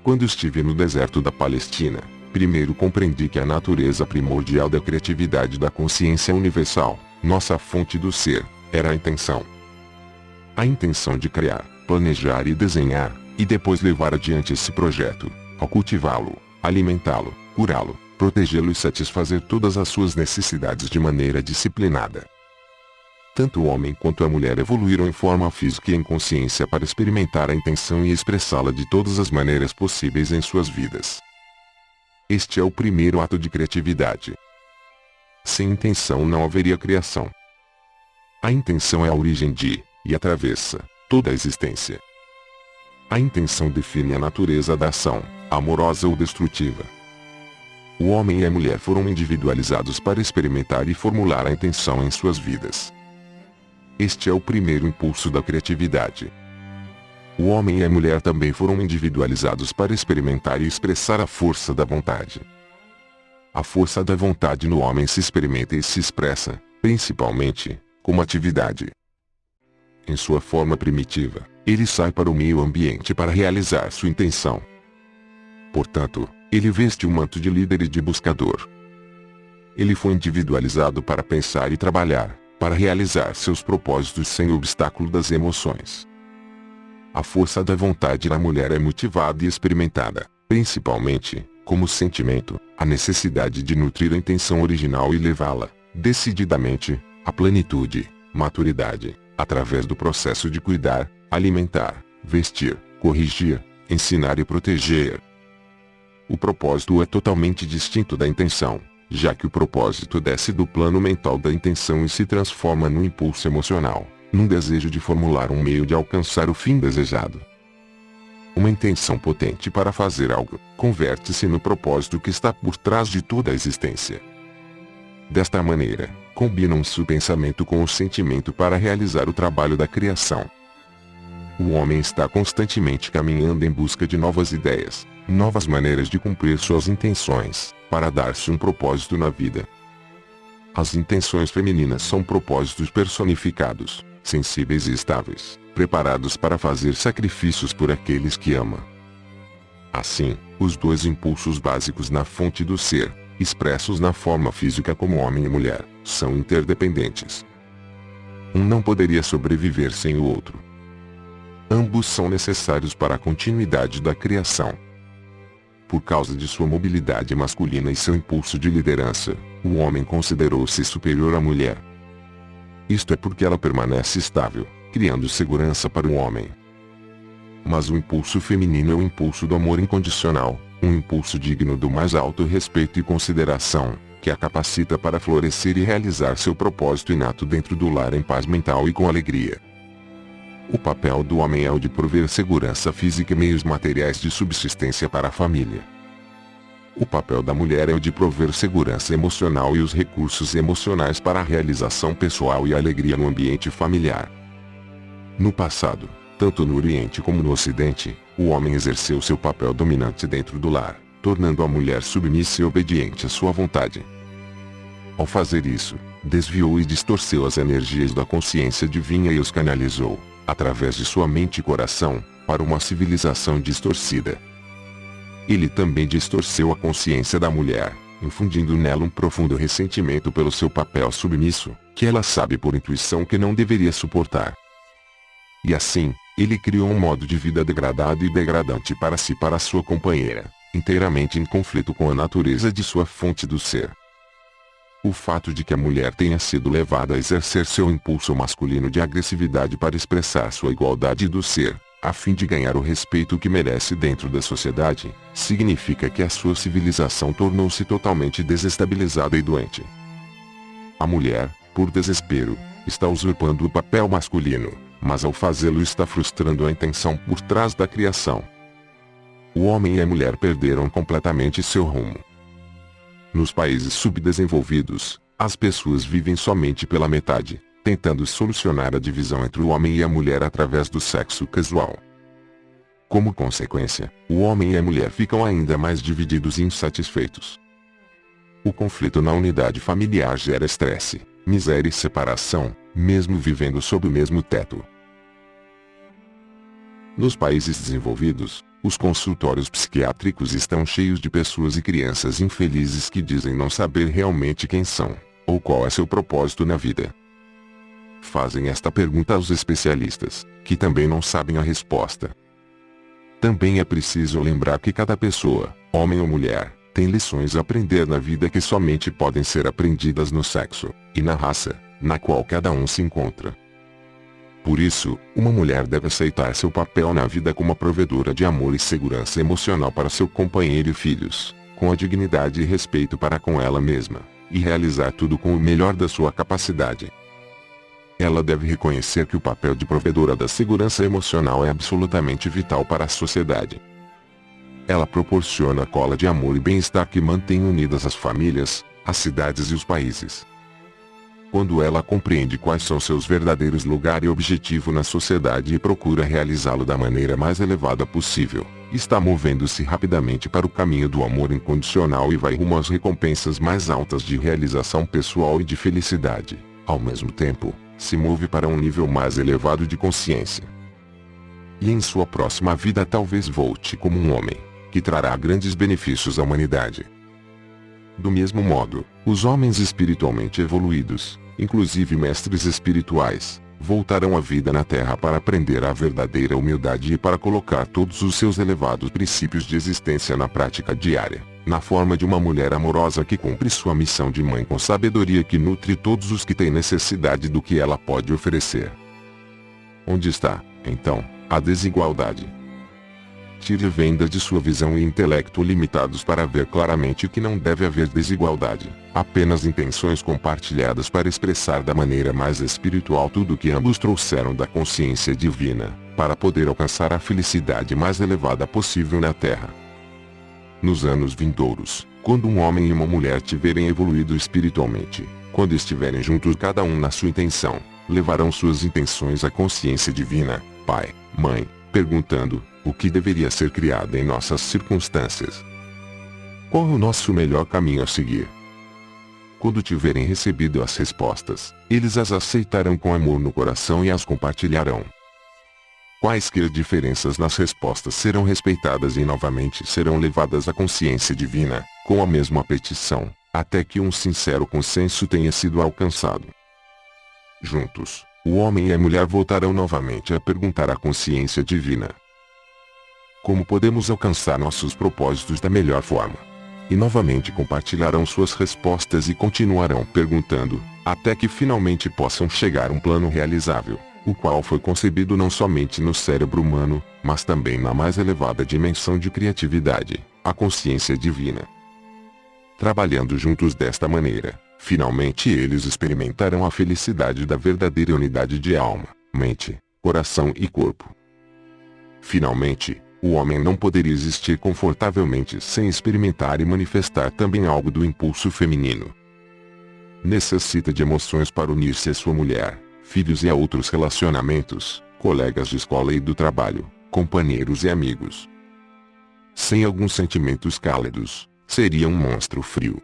Quando estive no deserto da Palestina, primeiro compreendi que a natureza primordial da criatividade da consciência universal, nossa fonte do ser, era a intenção. A intenção de criar, planejar e desenhar, e depois levar adiante esse projeto, ao cultivá-lo, alimentá-lo, curá-lo, protegê-lo e satisfazer todas as suas necessidades de maneira disciplinada. Tanto o homem quanto a mulher evoluíram em forma física e em consciência para experimentar a intenção e expressá-la de todas as maneiras possíveis em suas vidas. Este é o primeiro ato de criatividade. Sem intenção não haveria criação. A intenção é a origem de, e atravessa, toda a existência. A intenção define a natureza da ação, amorosa ou destrutiva. O homem e a mulher foram individualizados para experimentar e formular a intenção em suas vidas. Este é o primeiro impulso da criatividade. O homem e a mulher também foram individualizados para experimentar e expressar a força da vontade. A força da vontade no homem se experimenta e se expressa, principalmente, como atividade. Em sua forma primitiva, ele sai para o meio ambiente para realizar sua intenção. Portanto, ele veste o manto de líder e de buscador. Ele foi individualizado para pensar e trabalhar, para realizar seus propósitos sem obstáculo das emoções. A força da vontade na mulher é motivada e experimentada, principalmente, como sentimento, a necessidade de nutrir a intenção original e levá-la, decididamente, à plenitude, maturidade, através do processo de cuidar, alimentar, vestir, corrigir, ensinar e proteger. O propósito é totalmente distinto da intenção, já que o propósito desce do plano mental da intenção e se transforma num impulso emocional, num desejo de formular um meio de alcançar o fim desejado. Uma intenção potente para fazer algo, converte-se no propósito que está por trás de toda a existência. Desta maneira, combinam-se o pensamento com o sentimento para realizar o trabalho da criação. O homem está constantemente caminhando em busca de novas ideias, novas maneiras de cumprir suas intenções, para dar-se um propósito na vida. As intenções femininas são propósitos personificados, sensíveis e estáveis, preparados para fazer sacrifícios por aqueles que ama. Assim, os dois impulsos básicos na fonte do ser, expressos na forma física como homem e mulher, são interdependentes. Um não poderia sobreviver sem o outro. Ambos são necessários para a continuidade da criação. Por causa de sua mobilidade masculina e seu impulso de liderança, o homem considerou-se superior à mulher. Isto é porque ela permanece estável, criando segurança para o homem. Mas o impulso feminino é o impulso do amor incondicional, um impulso digno do mais alto respeito e consideração, que a capacita para florescer e realizar seu propósito inato dentro do lar em paz mental e com alegria. O papel do homem é o de prover segurança física e meios materiais de subsistência para a família. O papel da mulher é o de prover segurança emocional e os recursos emocionais para a realização pessoal e alegria no ambiente familiar. No passado, tanto no Oriente como no Ocidente, o homem exerceu seu papel dominante dentro do lar, tornando a mulher submissa e obediente à sua vontade. Ao fazer isso, desviou e distorceu as energias da consciência divina e os canalizou, através de sua mente e coração, para uma civilização distorcida. Ele também distorceu a consciência da mulher, infundindo nela um profundo ressentimento pelo seu papel submisso, que ela sabe por intuição que não deveria suportar. E assim, ele criou um modo de vida degradado e degradante para si e para sua companheira, inteiramente em conflito com a natureza de sua fonte do ser. O fato de que a mulher tenha sido levada a exercer seu impulso masculino de agressividade para expressar sua igualdade do ser, a fim de ganhar o respeito que merece dentro da sociedade, significa que a sua civilização tornou-se totalmente desestabilizada e doente. A mulher, por desespero, está usurpando o papel masculino, mas ao fazê-lo está frustrando a intenção por trás da criação. O homem e a mulher perderam completamente seu rumo. Nos países subdesenvolvidos, as pessoas vivem somente pela metade, tentando solucionar a divisão entre o homem e a mulher através do sexo casual. Como consequência, o homem e a mulher ficam ainda mais divididos e insatisfeitos. O conflito na unidade familiar gera estresse, miséria e separação, mesmo vivendo sob o mesmo teto. Nos países desenvolvidos, os consultórios psiquiátricos estão cheios de pessoas e crianças infelizes que dizem não saber realmente quem são, ou qual é seu propósito na vida. Fazem esta pergunta aos especialistas, que também não sabem a resposta. Também é preciso lembrar que cada pessoa, homem ou mulher, têm lições a aprender na vida que somente podem ser aprendidas no sexo, e na raça, na qual cada um se encontra. Por isso, uma mulher deve aceitar seu papel na vida como a provedora de amor e segurança emocional para seu companheiro e filhos, com a dignidade e respeito para com ela mesma, e realizar tudo com o melhor da sua capacidade. Ela deve reconhecer que o papel de provedora da segurança emocional é absolutamente vital para a sociedade. Ela proporciona a cola de amor e bem-estar que mantém unidas as famílias, as cidades e os países. Quando ela compreende quais são seus verdadeiros lugar e objetivo na sociedade e procura realizá-lo da maneira mais elevada possível, está movendo-se rapidamente para o caminho do amor incondicional e vai rumo às recompensas mais altas de realização pessoal e de felicidade. Ao mesmo tempo, se move para um nível mais elevado de consciência. E em sua próxima vida talvez volte como um homem, que trará grandes benefícios à humanidade. Do mesmo modo, os homens espiritualmente evoluídos, inclusive mestres espirituais, voltarão à vida na Terra para aprender a verdadeira humildade e para colocar todos os seus elevados princípios de existência na prática diária, na forma de uma mulher amorosa que cumpre sua missão de mãe com sabedoria que nutre todos os que têm necessidade do que ela pode oferecer. Onde está, então, a desigualdade? Tire vendas de sua visão e intelecto limitados para ver claramente que não deve haver desigualdade, apenas intenções compartilhadas para expressar da maneira mais espiritual tudo o que ambos trouxeram da consciência divina, para poder alcançar a felicidade mais elevada possível na Terra. Nos anos vindouros, quando um homem e uma mulher tiverem evoluído espiritualmente, quando estiverem juntos cada um na sua intenção, levarão suas intenções à consciência divina, pai, mãe, perguntando: o que deveria ser criado em nossas circunstâncias? Qual é o nosso melhor caminho a seguir? Quando tiverem recebido as respostas, eles as aceitarão com amor no coração e as compartilharão. Quaisquer diferenças nas respostas serão respeitadas e novamente serão levadas à consciência divina, com a mesma petição, até que um sincero consenso tenha sido alcançado. Juntos, o homem e a mulher voltarão novamente a perguntar à consciência divina: como podemos alcançar nossos propósitos da melhor forma? E novamente compartilharão suas respostas e continuarão perguntando, até que finalmente possam chegar a um plano realizável, o qual foi concebido não somente no cérebro humano, mas também na mais elevada dimensão de criatividade, a consciência divina. Trabalhando juntos desta maneira, finalmente eles experimentarão a felicidade da verdadeira unidade de alma, mente, coração e corpo. Finalmente, o homem não poderia existir confortavelmente sem experimentar e manifestar também algo do impulso feminino. Necessita de emoções para unir-se à sua mulher, filhos e a outros relacionamentos, colegas de escola e do trabalho, companheiros e amigos. Sem alguns sentimentos cálidos, seria um monstro frio.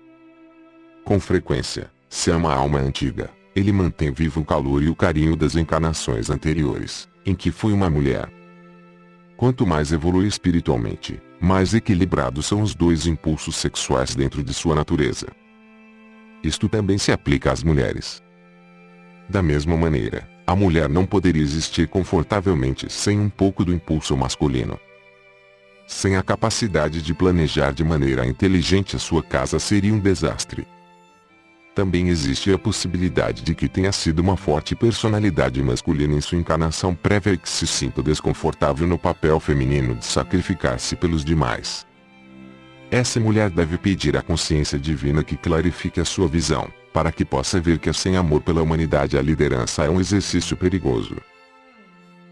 Com frequência, se ama a alma antiga, ele mantém vivo o calor e o carinho das encarnações anteriores, em que foi uma mulher. Quanto mais evolui espiritualmente, mais equilibrados são os dois impulsos sexuais dentro de sua natureza. Isto também se aplica às mulheres. Da mesma maneira, a mulher não poderia existir confortavelmente sem um pouco do impulso masculino. Sem a capacidade de planejar de maneira inteligente a sua casa seria um desastre. Também existe a possibilidade de que tenha sido uma forte personalidade masculina em sua encarnação prévia e que se sinta desconfortável no papel feminino de sacrificar-se pelos demais. Essa mulher deve pedir à consciência divina que clarifique a sua visão, para que possa ver que sem amor pela humanidade a liderança é um exercício perigoso.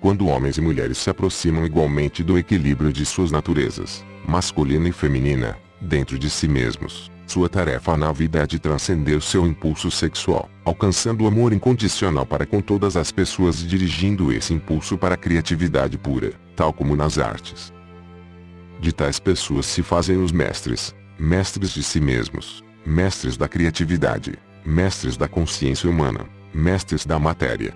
Quando homens e mulheres se aproximam igualmente do equilíbrio de suas naturezas, masculina e feminina, dentro de si mesmos, sua tarefa na vida é de transcender seu impulso sexual, alcançando o amor incondicional para com todas as pessoas e dirigindo esse impulso para a criatividade pura, tal como nas artes. De tais pessoas se fazem os mestres, mestres de si mesmos, mestres da criatividade, mestres da consciência humana, mestres da matéria.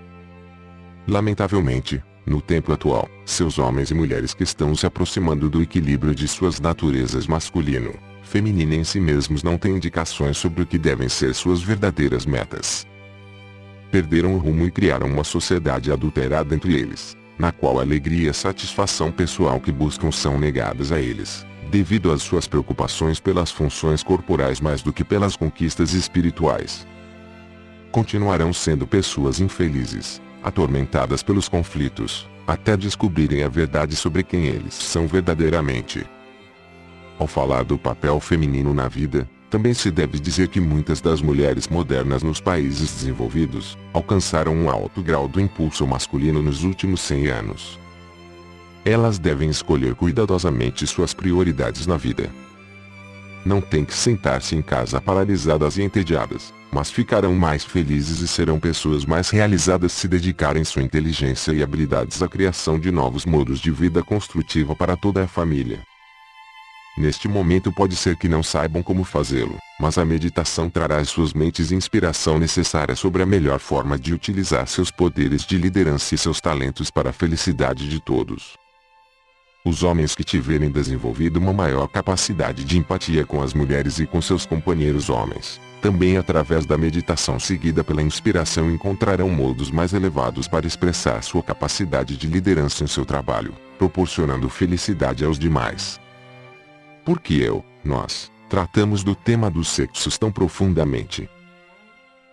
Lamentavelmente, no tempo atual, seus homens e mulheres que estão se aproximando do equilíbrio de suas naturezas masculino, feminina em si mesmos não têm indicações sobre o que devem ser suas verdadeiras metas. Perderam o rumo e criaram uma sociedade adulterada entre eles, na qual a alegria e a satisfação pessoal que buscam são negadas a eles, devido às suas preocupações pelas funções corporais mais do que pelas conquistas espirituais. Continuarão sendo pessoas infelizes, atormentadas pelos conflitos, até descobrirem a verdade sobre quem eles são verdadeiramente. Ao falar do papel feminino na vida, também se deve dizer que muitas das mulheres modernas nos países desenvolvidos alcançaram um alto grau do impulso masculino nos últimos 100 anos. Elas devem escolher cuidadosamente suas prioridades na vida. Não têm que sentar-se em casa paralisadas e entediadas, mas ficarão mais felizes e serão pessoas mais realizadas se dedicarem sua inteligência e habilidades à criação de novos modos de vida construtiva para toda a família. Neste momento pode ser que não saibam como fazê-lo, mas a meditação trará às suas mentes inspiração necessária sobre a melhor forma de utilizar seus poderes de liderança e seus talentos para a felicidade de todos. Os homens que tiverem desenvolvido uma maior capacidade de empatia com as mulheres e com seus companheiros homens, também através da meditação seguida pela inspiração encontrarão modos mais elevados para expressar sua capacidade de liderança em seu trabalho, proporcionando felicidade aos demais. Porque nós, tratamos do tema dos sexos tão profundamente?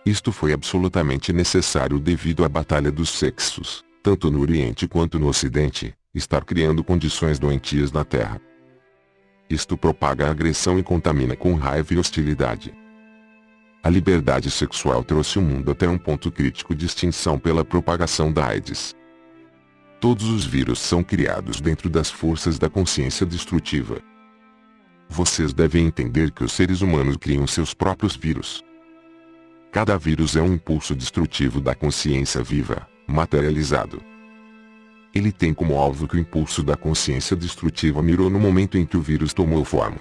Isto foi absolutamente necessário devido à batalha dos sexos, tanto no Oriente quanto no Ocidente, estar criando condições doentias na Terra. Isto propaga a agressão e contamina com raiva e hostilidade. A liberdade sexual trouxe o mundo até um ponto crítico de extinção pela propagação da AIDS. Todos os vírus são criados dentro das forças da consciência destrutiva. Vocês devem entender que os seres humanos criam seus próprios vírus. Cada vírus é um impulso destrutivo da consciência viva, materializado. Ele tem como alvo que o impulso da consciência destrutiva mirou no momento em que o vírus tomou forma.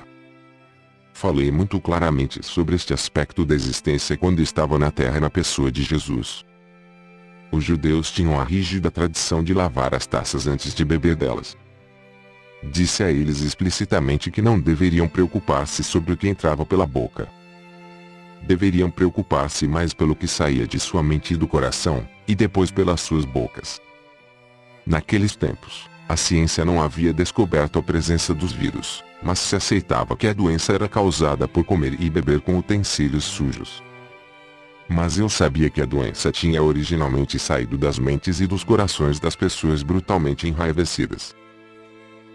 Falei muito claramente sobre este aspecto da existência quando estava na Terra na pessoa de Jesus. Os judeus tinham a rígida tradição de lavar as taças antes de beber delas. Disse a eles explicitamente que não deveriam preocupar-se sobre o que entrava pela boca. Deveriam preocupar-se mais pelo que saía de sua mente e do coração, e depois pelas suas bocas. Naqueles tempos, a ciência não havia descoberto a presença dos vírus, mas se aceitava que a doença era causada por comer e beber com utensílios sujos. Mas eu sabia que a doença tinha originalmente saído das mentes e dos corações das pessoas brutalmente enraivecidas.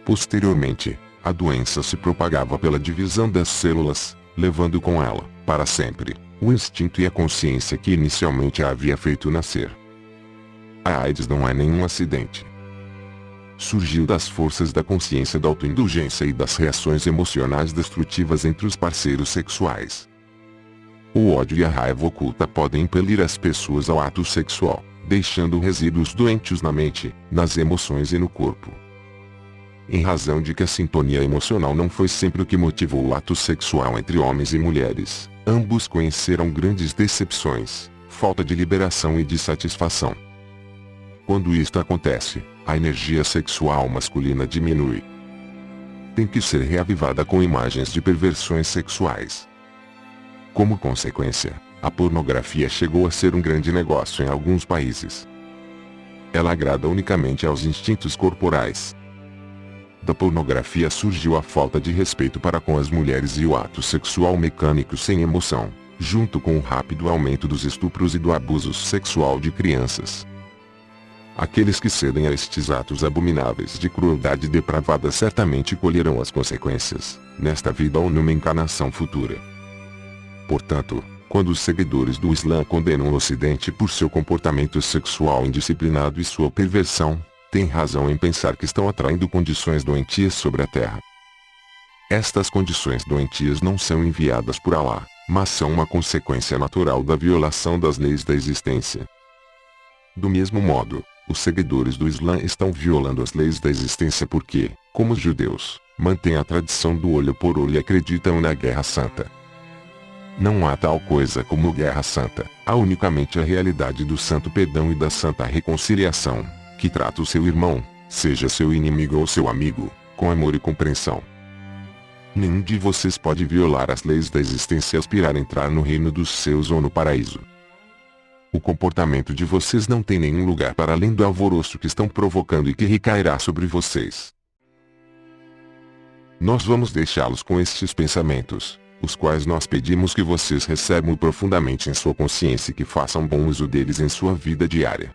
Posteriormente, a doença se propagava pela divisão das células, levando com ela, para sempre, o instinto e a consciência que inicialmente a havia feito nascer. A AIDS não é nenhum acidente. Surgiu das forças da consciência da autoindulgência e das reações emocionais destrutivas entre os parceiros sexuais. O ódio e a raiva oculta podem impelir as pessoas ao ato sexual, deixando resíduos doentes na mente, nas emoções e no corpo. Em razão de que a sintonia emocional não foi sempre o que motivou o ato sexual entre homens e mulheres, ambos conheceram grandes decepções, falta de liberação e de satisfação. Quando isto acontece, a energia sexual masculina diminui. Tem que ser reavivada com imagens de perversões sexuais. Como consequência, a pornografia chegou a ser um grande negócio em alguns países. Ela agrada unicamente aos instintos corporais. Da pornografia surgiu a falta de respeito para com as mulheres e o ato sexual mecânico sem emoção, junto com o rápido aumento dos estupros e do abuso sexual de crianças. Aqueles que cedem a estes atos abomináveis de crueldade depravada certamente colherão as consequências, nesta vida ou numa encarnação futura. Portanto, quando os seguidores do Islã condenam o Ocidente por seu comportamento sexual indisciplinado e sua perversão, têm razão em pensar que estão atraindo condições doentias sobre a Terra. Estas condições doentias não são enviadas por Alá, mas são uma consequência natural da violação das leis da existência. Do mesmo modo, os seguidores do Islã estão violando as leis da existência porque, como os judeus, mantêm a tradição do olho por olho e acreditam na Guerra Santa. Não há tal coisa como Guerra Santa, há unicamente a realidade do santo perdão e da santa reconciliação, que trata o seu irmão, seja seu inimigo ou seu amigo, com amor e compreensão. Nenhum de vocês pode violar as leis da existência e aspirar a entrar no reino dos céus ou no paraíso. O comportamento de vocês não tem nenhum lugar para além do alvoroço que estão provocando e que recairá sobre vocês. Nós vamos deixá-los com estes pensamentos, os quais nós pedimos que vocês recebam profundamente em sua consciência e que façam bom uso deles em sua vida diária.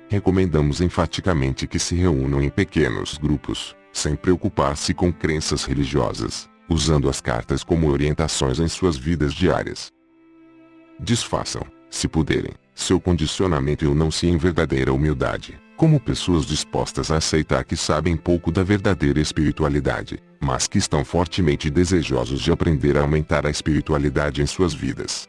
Recomendamos enfaticamente que se reúnam em pequenos grupos, sem preocupar-se com crenças religiosas, usando as cartas como orientações em suas vidas diárias. Desfaçam, se puderem, seu condicionamento e unam-se em verdadeira humildade, como pessoas dispostas a aceitar que sabem pouco da verdadeira espiritualidade, mas que estão fortemente desejosos de aprender a aumentar a espiritualidade em suas vidas.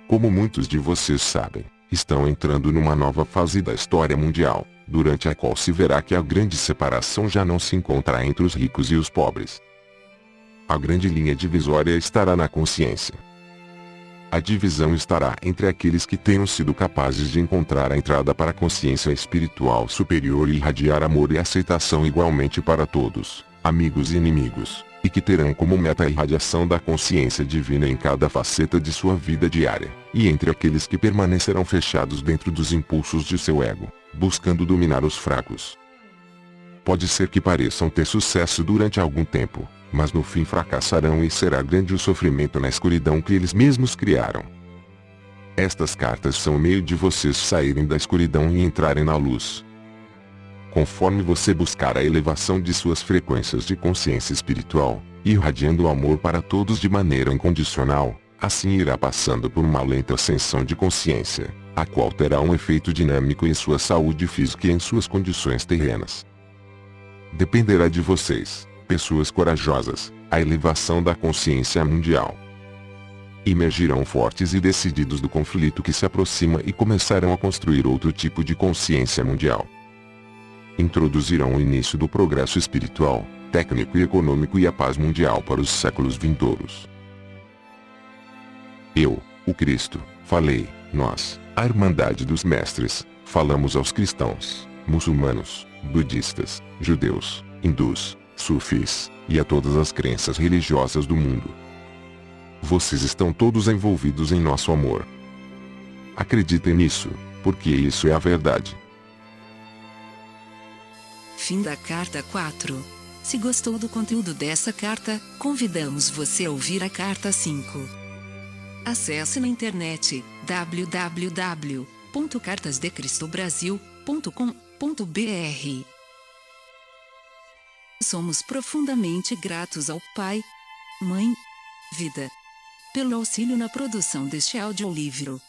Como muitos de vocês sabem, estão entrando numa nova fase da história mundial, durante a qual se verá que a grande separação já não se encontra entre os ricos e os pobres. A grande linha divisória estará na consciência. A divisão estará entre aqueles que tenham sido capazes de encontrar a entrada para a consciência espiritual superior e irradiar amor e aceitação igualmente para todos, amigos e inimigos, e que terão como meta a irradiação da consciência divina em cada faceta de sua vida diária, e entre aqueles que permanecerão fechados dentro dos impulsos de seu ego, buscando dominar os fracos. Pode ser que pareçam ter sucesso durante algum tempo, mas no fim fracassarão e será grande o sofrimento na escuridão que eles mesmos criaram. Estas cartas são o meio de vocês saírem da escuridão e entrarem na luz. Conforme você buscar a elevação de suas frequências de consciência espiritual, irradiando o amor para todos de maneira incondicional, assim irá passando por uma lenta ascensão de consciência, a qual terá um efeito dinâmico em sua saúde física e em suas condições terrenas. Dependerá de vocês, pessoas corajosas, a elevação da consciência mundial. Emergirão fortes e decididos do conflito que se aproxima e começarão a construir outro tipo de consciência mundial. Introduzirão o início do progresso espiritual, técnico e econômico e a paz mundial para os séculos vindouros. Eu, o Cristo, falei, nós, a Irmandade dos Mestres, falamos aos cristãos, muçulmanos, budistas, judeus, hindus, sufis, e a todas as crenças religiosas do mundo. Vocês estão todos envolvidos em nosso amor. Acreditem nisso, porque isso é a verdade. Fim da carta 4. Se gostou do conteúdo dessa carta, convidamos você a ouvir a carta 5. Acesse na internet www.cartasdecristobrasil.com.br. Somos profundamente gratos ao Pai, Mãe, Vida, pelo auxílio na produção deste audiolivro.